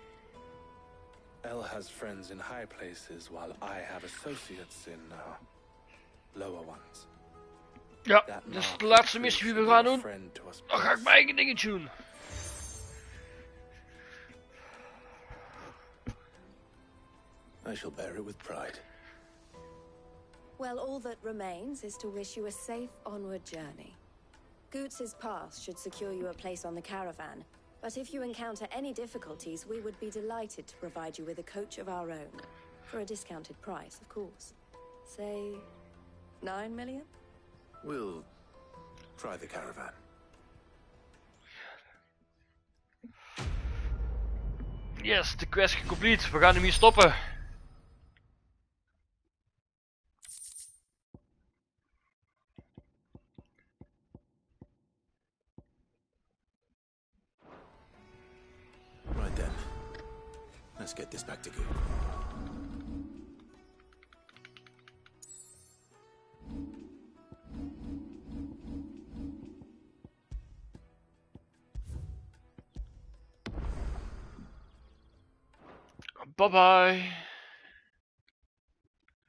El has friends in high places, while I have associates in, lower ones. Ja, dit is de laatste missie die we gaan doen. Dan ga ik mijn eigen dingetje doen. I shall bear it with pride. Well, all that remains is to wish you a safe onward journey. Goots's pass should secure you a place on the caravan, but if you encounter any difficulties, we would be delighted to provide you with a coach of our own. For a discounted price, of course. Say, 9 million? We'll try the caravan. Yes, de quest complete. We gaan hem hier stoppen. Right then. Let's get this back to Goot. Bye bye.